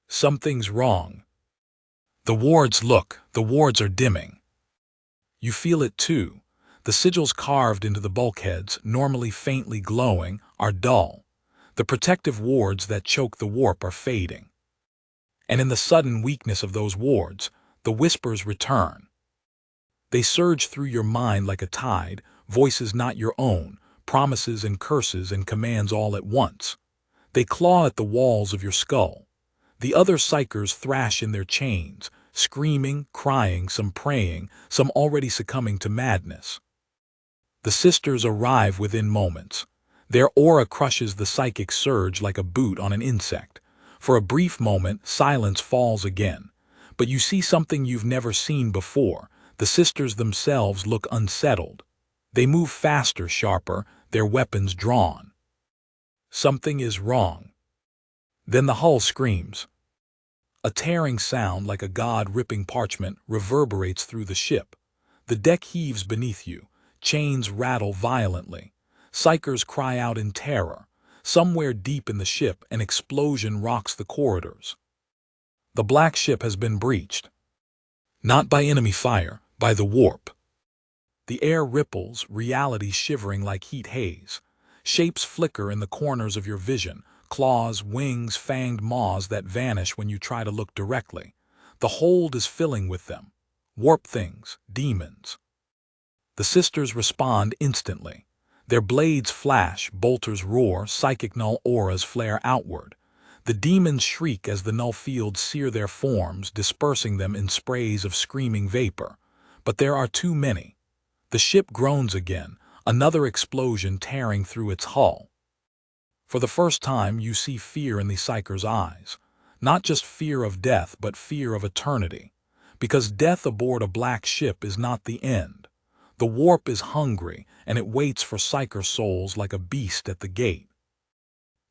Something's wrong. The wards look, the wards are dimming. You feel it too. The sigils carved into the bulkheads, normally faintly glowing, are dull. The protective wards that choke the warp are fading. And in the sudden weakness of those wards, the whispers return. They surge through your mind like a tide, voices not your own, promises and curses and commands all at once. They claw at the walls of your skull. The other Psykers thrash in their chains, screaming, crying, some praying, some already succumbing to madness. The sisters arrive within moments. Their aura crushes the psychic surge like a boot on an insect. For a brief moment, silence falls again. But you see something you've never seen before. The sisters themselves look unsettled. They move faster, sharper, their weapons drawn. Something is wrong. Then the hull screams. A tearing sound like a god ripping parchment reverberates through the ship. The deck heaves beneath you. Chains rattle violently. Psykers cry out in terror. Somewhere deep in the ship, an explosion rocks the corridors. The black ship has been breached. Not by enemy fire, by the warp. The air ripples, reality shivering like heat haze. Shapes flicker in the corners of your vision, claws, wings, fanged maws that vanish when you try to look directly. The hold is filling with them. Warp things, demons. The sisters respond instantly. Their blades flash, bolters roar, psychic null auras flare outward. The demons shriek as the null fields sear their forms, dispersing them in sprays of screaming vapor. But there are too many. The ship groans again, another explosion tearing through its hull. For the first time, you see fear in the Psyker's eyes. Not just fear of death, but fear of eternity. Because death aboard a black ship is not the end. The warp is hungry, and it waits for Psyker souls like a beast at the gate.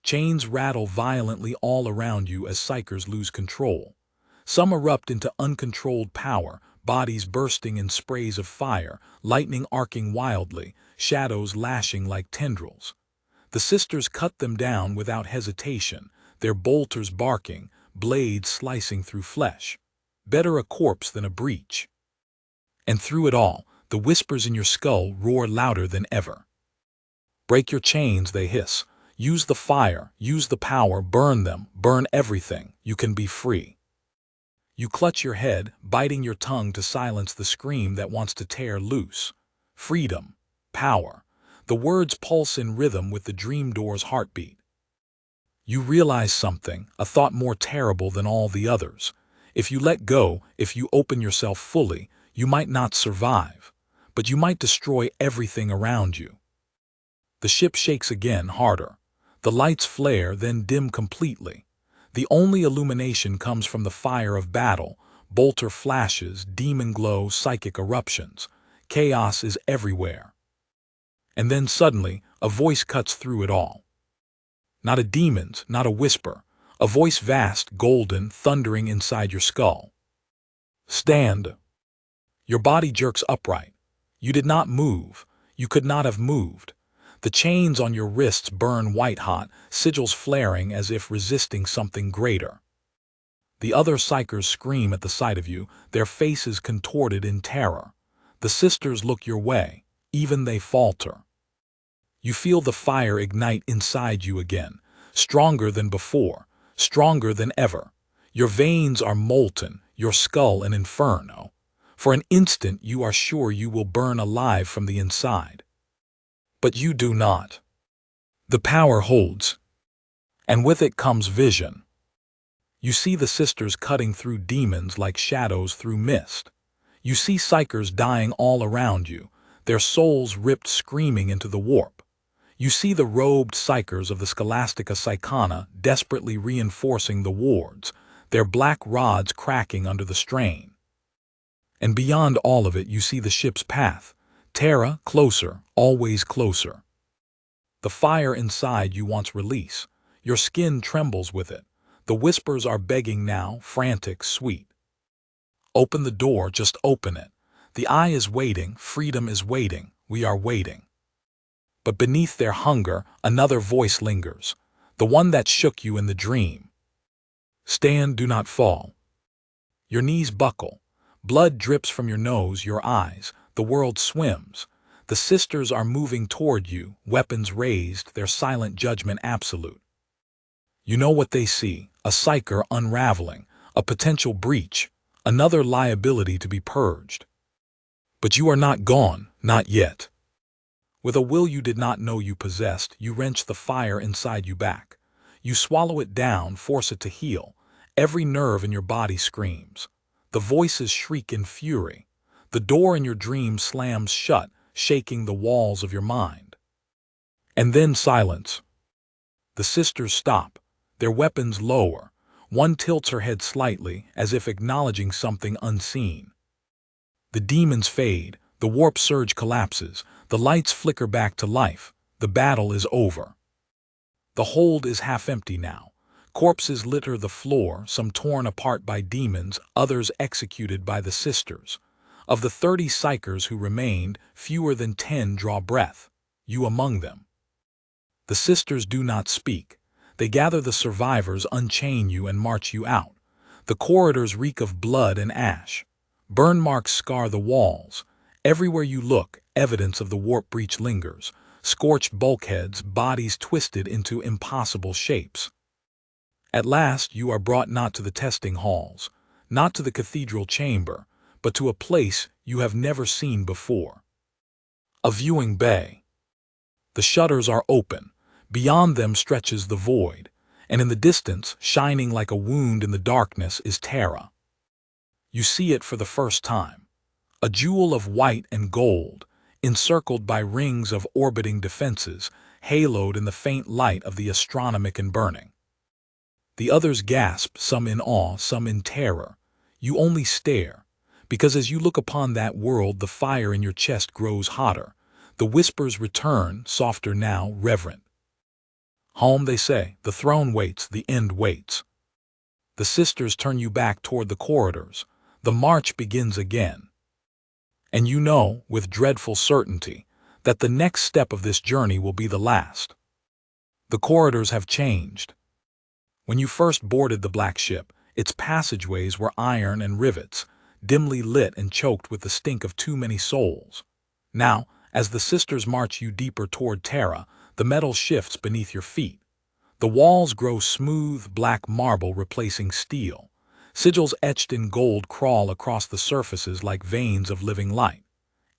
Chains rattle violently all around you as Psykers lose control. Some erupt into uncontrolled power, bodies bursting in sprays of fire, lightning arcing wildly, shadows lashing like tendrils. The sisters cut them down without hesitation, their bolters barking, blades slicing through flesh. Better a corpse than a breach. And through it all, the whispers in your skull roar louder than ever. Break your chains, they hiss. Use the fire, use the power, burn them, burn everything. You can be free. You clutch your head, biting your tongue to silence the scream that wants to tear loose. Freedom. Power. The words pulse in rhythm with the dream door's heartbeat. You realize something, a thought more terrible than all the others. If you let go, if you open yourself fully, you might not survive. But you might destroy everything around you. The ship shakes again, harder. The lights flare, then dim completely. The only illumination comes from the fire of battle, bolter flashes, demon glow, psychic eruptions. Chaos is everywhere. And then suddenly, a voice cuts through it all. Not a demon's, not a whisper. A voice vast, golden, thundering inside your skull. Stand. Your body jerks upright. You did not move. You could not have moved. The chains on your wrists burn white-hot, sigils flaring as if resisting something greater. The other Psykers scream at the sight of you, their faces contorted in terror. The sisters look your way. Even they falter. You feel the fire ignite inside you again, stronger than before, stronger than ever. Your veins are molten, your skull an inferno. For an instant you are sure you will burn alive from the inside. But you do not. The power holds. And with it comes vision. You see the sisters cutting through demons like shadows through mist. You see Psykers dying all around you, their souls ripped screaming into the warp. You see the robed Psykers of the Scholastica Psychana desperately reinforcing the wards, their black rods cracking under the strain. And beyond all of it, you see the ship's path. Terra, closer, always closer. The fire inside you wants release. Your skin trembles with it. The whispers are begging now, frantic, sweet. Open the door, just open it. The eye is waiting, freedom is waiting, we are waiting. But beneath their hunger, another voice lingers, the one that shook you in the dream. Stand, do not fall. Your knees buckle. Blood drips from your nose, your eyes. The world swims. The sisters are moving toward you, weapons raised, their silent judgment absolute. You know what they see, a Psyker unraveling, a potential breach, another liability to be purged. But you are not gone, not yet. With a will you did not know you possessed, you wrench the fire inside you back. You swallow it down, force it to heal. Every nerve in your body screams. The voices shriek in fury. The door in your dream slams shut, shaking the walls of your mind. And then silence. The sisters stop, their weapons lower. One tilts her head slightly, as if acknowledging something unseen. The demons fade, the warp surge collapses, the lights flicker back to life. The battle is over. The hold is half empty now. Corpses litter the floor, some torn apart by demons, others executed by the sisters. Of the 30 Psykers who remained, fewer than 10 draw breath, you among them. The sisters do not speak. They gather the survivors, unchain you, and march you out. The corridors reek of blood and ash. Burn marks scar the walls. Everywhere you look, evidence of the warp breach lingers. Scorched bulkheads, bodies twisted into impossible shapes. At last you are brought not to the testing halls, not to the cathedral chamber, but to a place you have never seen before. A viewing bay. The shutters are open. Beyond them stretches the void, and in the distance, shining like a wound in the darkness, is Terra. You see it for the first time. A jewel of white and gold, encircled by rings of orbiting defenses, haloed in the faint light of the astronomic and burning. The others gasp, some in awe, some in terror. You only stare, because as you look upon that world, the fire in your chest grows hotter. The whispers return, softer now, reverent. Home, they say, the throne waits, the end waits. The sisters turn you back toward the corridors. The march begins again. And you know, with dreadful certainty, that the next step of this journey will be the last. The corridors have changed. When you first boarded the black ship, its passageways were iron and rivets, dimly lit and choked with the stink of too many souls. Now, as the sisters march you deeper toward Terra, the metal shifts beneath your feet. The walls grow smooth, black marble replacing steel. Sigils etched in gold crawl across the surfaces like veins of living light.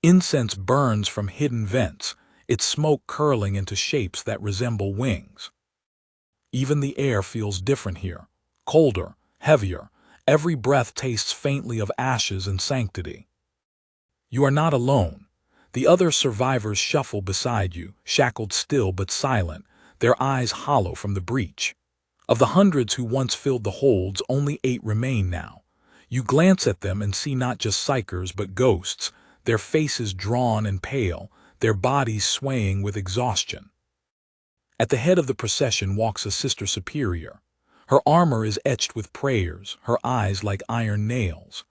Incense burns from hidden vents, its smoke curling into shapes that resemble wings. Even the air feels different here, colder, heavier. Every breath tastes faintly of ashes and sanctity. You are not alone. The other survivors shuffle beside you, shackled still but silent, their eyes hollow from the breach. Of the hundreds who once filled the holds, only 8 remain now. You glance at them and see not just Psykers but ghosts, their faces drawn and pale, their bodies swaying with exhaustion. At the head of the procession walks a sister superior. Her armor is etched with prayers, her eyes like iron nails.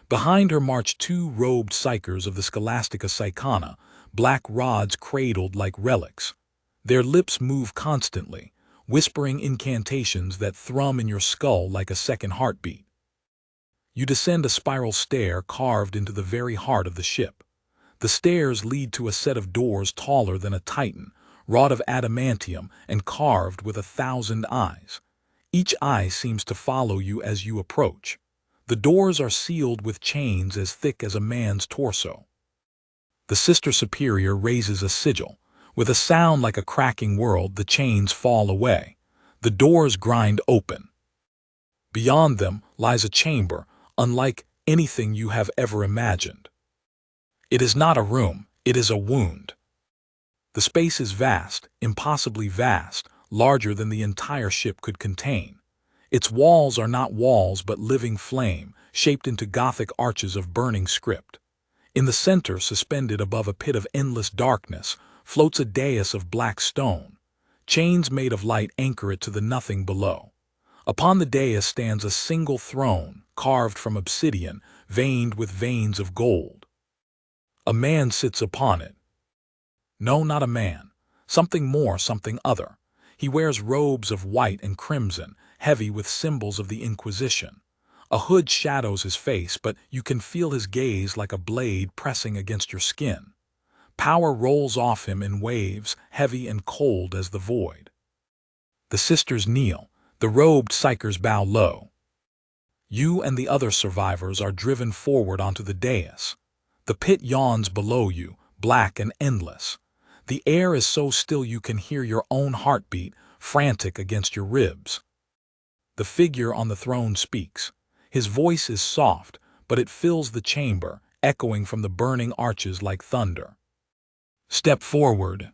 Behind her march 2 robed Psykers of the Scholastica Psychana, black rods cradled like relics. Their lips move constantly, whispering incantations that thrum in your skull like a second heartbeat. You descend a spiral stair carved into the very heart of the ship. The stairs lead to a set of doors taller than a titan, wrought of adamantium and carved with 1,000 eyes. Each eye seems to follow you as you approach. The doors are sealed with chains as thick as a man's torso. The Sister Superior raises a sigil. With a sound like a cracking world, the chains fall away. The doors grind open. Beyond them lies a chamber, unlike anything you have ever imagined. It is not a room, it is a wound. The space is vast, impossibly vast, larger than the entire ship could contain. Its walls are not walls but living flame, shaped into Gothic arches of burning script. In the center, suspended above a pit of endless darkness, floats a dais of black stone. Chains made of light anchor it to the nothing below. Upon the dais stands a single throne, carved from obsidian, veined with veins of gold. A man sits upon it. No, not a man. Something more, something other. He wears robes of white and crimson, heavy with symbols of the Inquisition. A hood shadows his face, but you can feel his gaze like a blade pressing against your skin. Power rolls off him in waves, heavy and cold as the void. The sisters kneel. The robed Psykers bow low. You and the other survivors are driven forward onto the dais. The pit yawns below you, black and endless. The air is so still you can hear your own heartbeat, frantic against your ribs. The figure on the throne speaks. His voice is soft, but it fills the chamber, echoing from the burning arches like thunder. Step forward.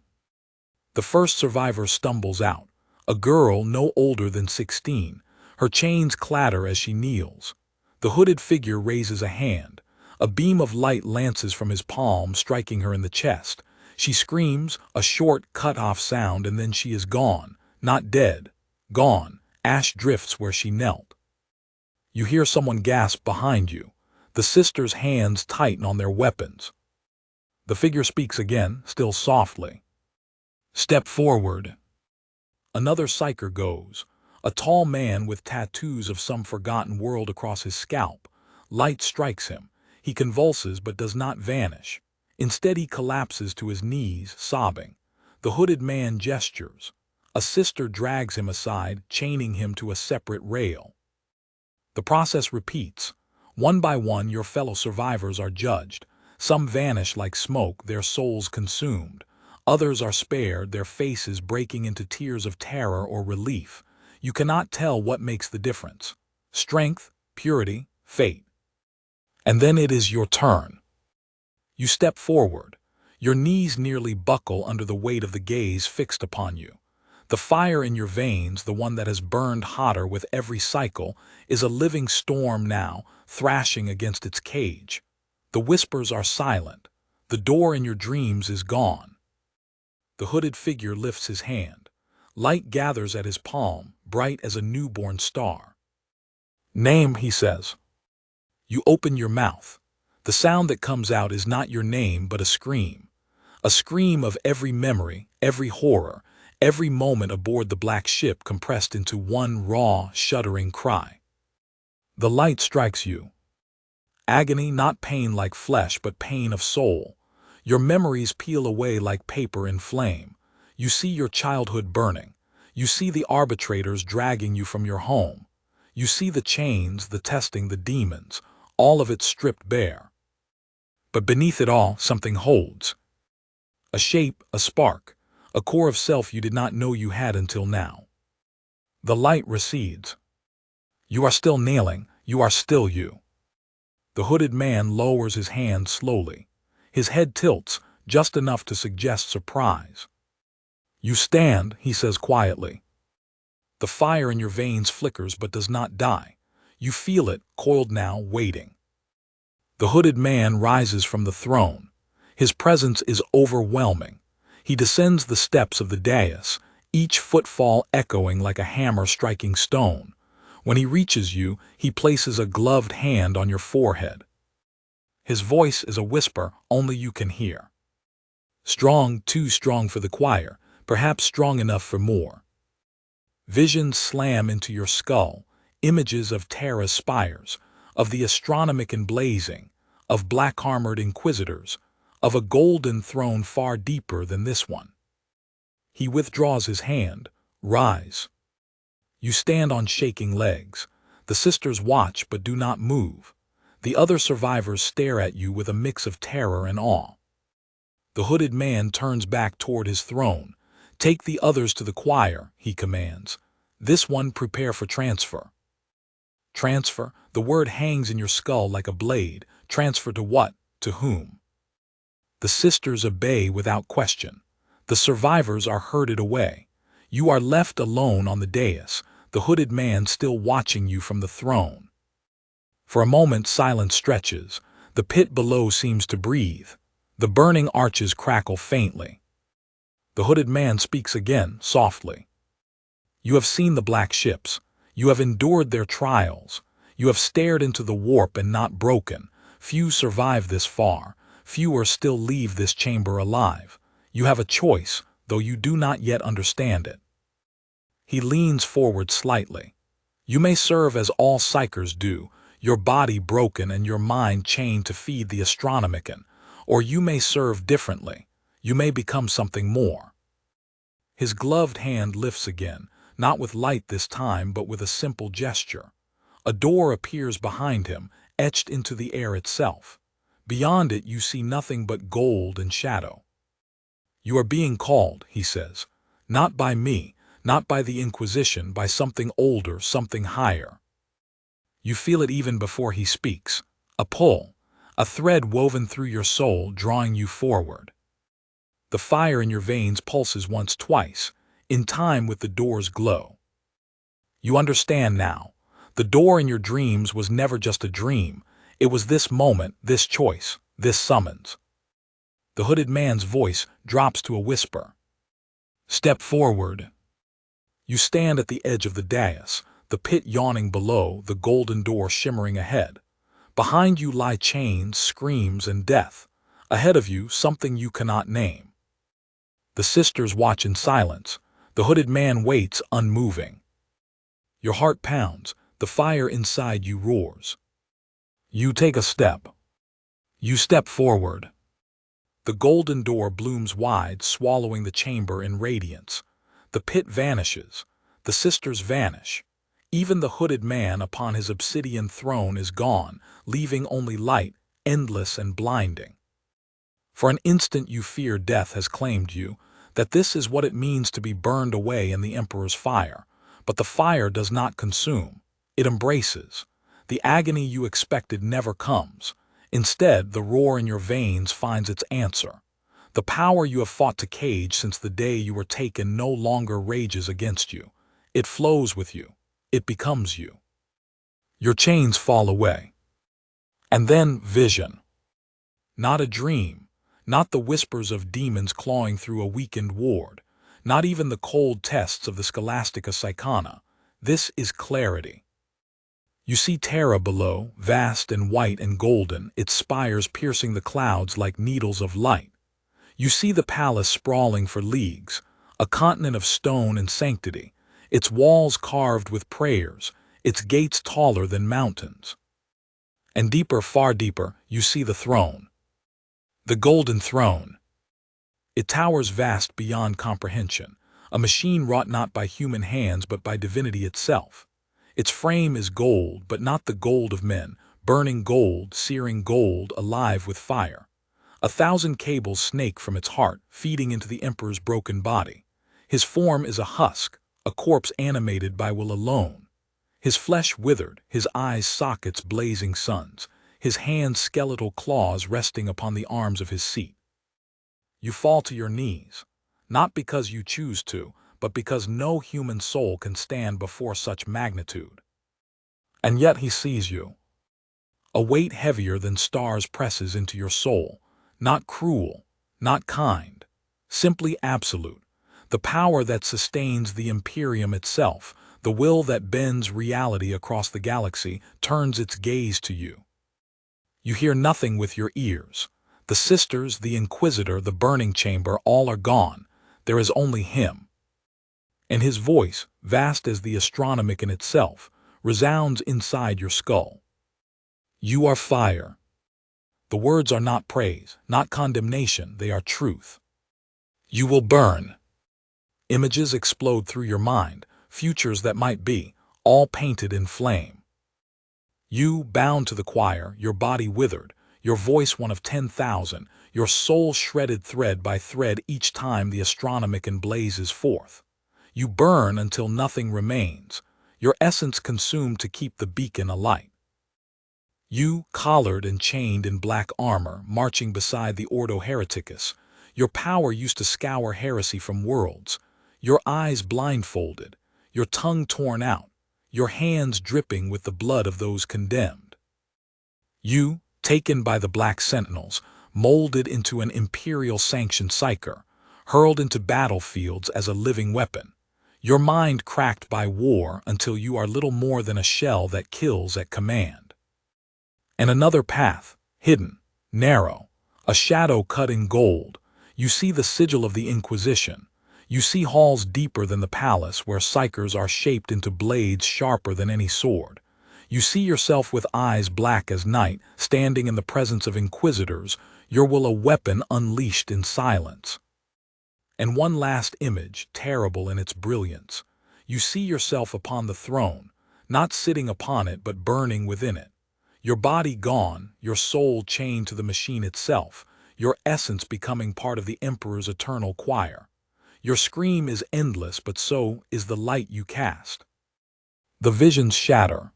The first survivor stumbles out, a girl no older than 16. Her chains clatter as she kneels. The hooded figure raises a hand. A beam of light lances from his palm, striking her in the chest. She screams, a short, cut-off sound, and then she is gone. Not dead. Gone. Ash drifts where she knelt. You hear someone gasp behind you. The sisters' hands tighten on their weapons. The figure speaks again, still softly. Step forward. Another Psyker goes. A tall man with tattoos of some forgotten world across his scalp. Light strikes him. He convulses but does not vanish. Instead he collapses to his knees, sobbing. The hooded man gestures. A sister drags him aside, chaining him to a separate rail. The process repeats. One by one your fellow survivors are judged. Some vanish like smoke, their souls consumed. Others are spared, their faces breaking into tears of terror or relief. You cannot tell what makes the difference. Strength, purity, fate. And then it is your turn. You step forward. Your knees nearly buckle under the weight of the gaze fixed upon you. The fire in your veins, the one that has burned hotter with every cycle, is a living storm now, thrashing against its cage. The whispers are silent. The door in your dreams is gone. The hooded figure lifts his hand. Light gathers at his palm, bright as a newborn star. Name, he says. You open your mouth. The sound that comes out is not your name, but a scream. A scream of every memory, every horror, every moment aboard the black ship compressed into one raw, shuddering cry. The light strikes you. Agony, not pain like flesh, but pain of soul. Your memories peel away like paper in flame. You see your childhood burning. You see the arbitrators dragging you from your home. You see the chains, the testing, the demons, all of it stripped bare. But beneath it all, something holds. A shape, a spark, a core of self you did not know you had until now. The light recedes. You are still nailing, you are still you. The hooded man lowers his hand slowly. His head tilts, just enough to suggest surprise. You stand, he says quietly. The fire in your veins flickers but does not die. You feel it, coiled now, waiting. The hooded man rises from the throne. His presence is overwhelming. He descends the steps of the dais, each footfall echoing like a hammer striking stone. When he reaches you, he places a gloved hand on your forehead. His voice is a whisper only you can hear. Strong, too strong for the choir, perhaps strong enough for more. Visions slam into your skull, images of Terra's spires, of the astronomic and blazing, of black-armored inquisitors, of a golden throne far deeper than this one. He withdraws his hand. Rise. You stand on shaking legs. The sisters watch but do not move. The other survivors stare at you with a mix of terror and awe. The hooded man turns back toward his throne. Take the others to the choir, he commands. This one prepare for transfer. Transfer, the word hangs in your skull like a blade. Transfer to what? To whom? The sisters obey without question. The survivors are herded away. You are left alone on the dais, the hooded man still watching you from the throne. For a moment silence stretches. The pit below seems to breathe. The burning arches crackle faintly. The hooded man speaks again, softly. You have seen the black ships. You have endured their trials. You have stared into the warp and not broken. Few survive this far. Fewer still leave this chamber alive. You have a choice, though you do not yet understand it. He leans forward slightly. You may serve as all Psykers do, your body broken and your mind chained to feed the astronomican, or you may serve differently. You may become something more. His gloved hand lifts again, not with light this time, but with a simple gesture. A door appears behind him, etched into the air itself. Beyond it you see nothing but gold and shadow. You are being called, he says. Not by me, not by the Inquisition, by something older, something higher. You feel it even before he speaks. A pull, a thread woven through your soul, drawing you forward. The fire in your veins pulses once, twice, in time with the door's glow. You understand now. The door in your dreams was never just a dream. It was this moment, this choice, this summons. The hooded man's voice drops to a whisper. Step forward. You stand at the edge of the dais, the pit yawning below, the golden door shimmering ahead. Behind you lie chains, screams, and death. Ahead of you, something you cannot name. The sisters watch in silence. The hooded man waits, unmoving. Your heart pounds. The fire inside you roars. You take a step. You step forward. The golden door blooms wide, swallowing the chamber in radiance. The pit vanishes. The sisters vanish. Even the hooded man upon his obsidian throne is gone, leaving only light, endless and blinding. For an instant you fear death has claimed you, that this is what it means to be burned away in the Emperor's fire. But the fire does not consume. It embraces. The agony you expected never comes. Instead, the roar in your veins finds its answer. The power you have fought to cage since the day you were taken no longer rages against you. It flows with you. It becomes you. Your chains fall away. And then vision. Not a dream. Not the whispers of demons clawing through a weakened ward. Not even the cold tests of the Scholastica Psychana. This is clarity. You see Terra below, vast and white and golden, its spires piercing the clouds like needles of light. You see the palace sprawling for leagues, a continent of stone and sanctity, its walls carved with prayers, its gates taller than mountains. And deeper, far deeper, you see the throne. The golden throne. It towers vast beyond comprehension, a machine wrought not by human hands but by divinity itself. Its frame is gold, but not the gold of men, burning gold, searing gold, alive with fire. 1,000 cables snake from its heart, feeding into the Emperor's broken body. His form is a husk, a corpse animated by will alone. His flesh withered, his eyes sockets blazing suns, his hands skeletal claws resting upon the arms of his seat. You fall to your knees, not because you choose to, but because no human soul can stand before such magnitude. And yet he sees you. A weight heavier than stars presses into your soul, not cruel, not kind, simply absolute, the power that sustains the Imperium itself, the will that bends reality across the galaxy, turns its gaze to you. You hear nothing with your ears. The sisters, the Inquisitor, the burning chamber, all are gone. There is only him. And his voice, vast as the astronomic in itself, resounds inside your skull. You are fire. The words are not praise, not condemnation, they are truth. You will burn. Images explode through your mind, futures that might be, all painted in flame. You, bound to the choir, your body withered, your voice one of 10,000, your soul shredded thread by thread each time the astronomican blazes forth. You burn until nothing remains, your essence consumed to keep the beacon alight. You, collared and chained in black armor, marching beside the Ordo Hereticus, your power used to scour heresy from worlds, your eyes blindfolded, your tongue torn out, your hands dripping with the blood of those condemned. You, taken by the Black Sentinels, molded into an imperial-sanctioned Psyker, hurled into battlefields as a living weapon, your mind cracked by war until you are little more than a shell that kills at command. And another path, hidden, narrow, a shadow cut in gold, you see the sigil of the Inquisition. You see halls deeper than the palace where Psykers are shaped into blades sharper than any sword. You see yourself with eyes black as night, standing in the presence of Inquisitors, your will a weapon unleashed in silence. And one last image, terrible in its brilliance. You see yourself upon the throne, not sitting upon it but burning within it. Your body gone, your soul chained to the machine itself, your essence becoming part of the Emperor's eternal choir. Your scream is endless, but so is the light you cast. The visions shatter.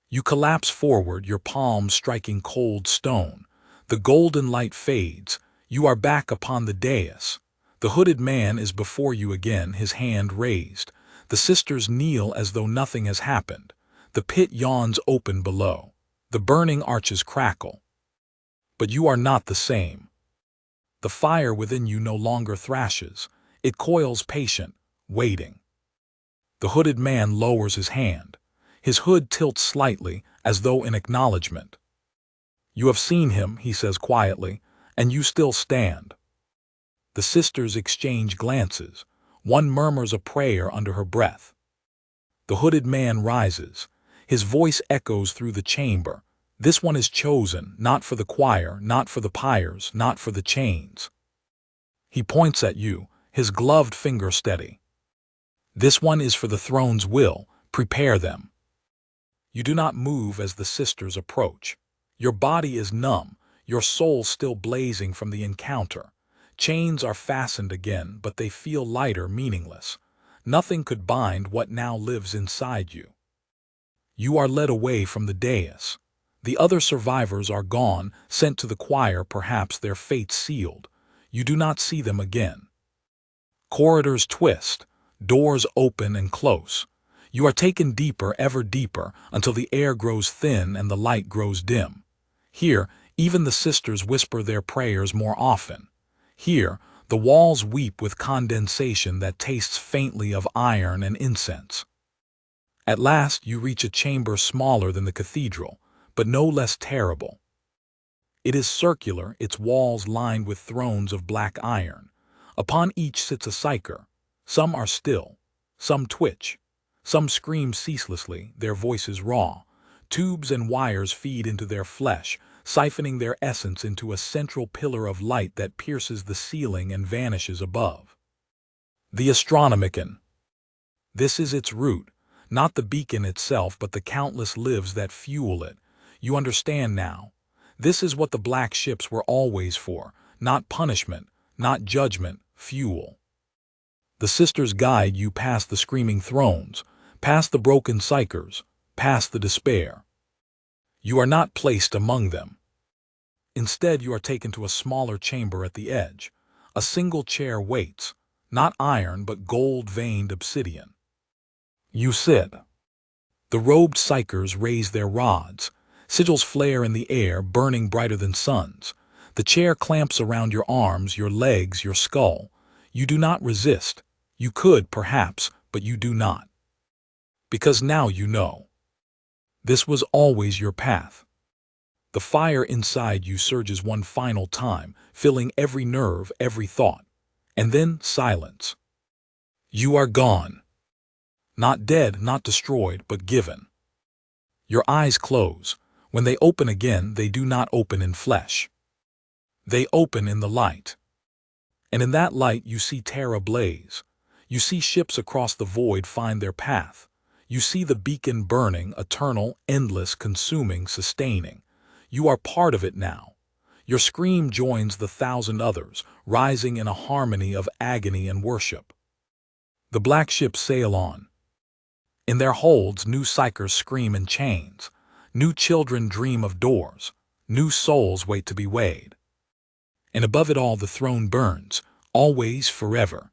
You collapse forward, your palms striking cold stone. The golden light fades. You are back upon the dais. The hooded man is before you again, his hand raised. The sisters kneel as though nothing has happened. The pit yawns open below. The burning arches crackle. But you are not the same. The fire within you no longer thrashes. It coils patient, waiting. The hooded man lowers his hand. His hood tilts slightly, as though in acknowledgement. You have seen him, he says quietly, and you still stand. The sisters exchange glances. One murmurs a prayer under her breath. The hooded man rises. His voice echoes through the chamber. This one is chosen, not for the choir, not for the pyres, not for the chains. He points at you, his gloved finger steady. This one is for the throne's will. Prepare them. You do not move as the sisters approach. Your body is numb, your soul still blazing from the encounter. Chains are fastened again, but they feel lighter, meaningless. Nothing could bind what now lives inside you. You are led away from the dais. The other survivors are gone, sent to the choir, perhaps their fate sealed. You do not see them again. Corridors twist, doors open and close. You are taken deeper, ever deeper, until the air grows thin and the light grows dim. Here, even the sisters whisper their prayers more often. Here, the walls weep with condensation that tastes faintly of iron and incense. At last, you reach a chamber smaller than the cathedral, but no less terrible. It is circular, its walls lined with thrones of black iron. Upon each sits a psyker. Some are still, some twitch. Some scream ceaselessly, their voices raw. Tubes and wires feed into their flesh, siphoning their essence into a central pillar of light that pierces the ceiling and vanishes above. The Astronomicon. This is its root, not the beacon itself, but the countless lives that fuel it. You understand now. This is what the black ships were always for, not punishment, not judgment, fuel. The sisters guide you past the screaming thrones, past the broken psychers, past the despair. You are not placed among them. Instead, you are taken to a smaller chamber at the edge. A single chair waits, not iron but gold-veined obsidian. You sit. The robed psychers raise their rods. Sigils flare in the air, burning brighter than suns. The chair clamps around your arms, your legs, your skull. You do not resist. You could, perhaps, but you do not. Because now you know. This was always your path. The fire inside you surges one final time, filling every nerve, every thought. And then silence. You are gone. Not dead, not destroyed, but given. Your eyes close. When they open again, they do not open in flesh. They open in the light. And in that light you see Terra blaze. You see ships across the void find their path. You see the beacon burning, eternal, endless, consuming, sustaining. You are part of it now. Your scream joins the 1,000 others, rising in a harmony of agony and worship. The black ships sail on. In their holds, new psychers scream in chains. New children dream of doors. New souls wait to be weighed. And above it all, the throne burns, always, forever.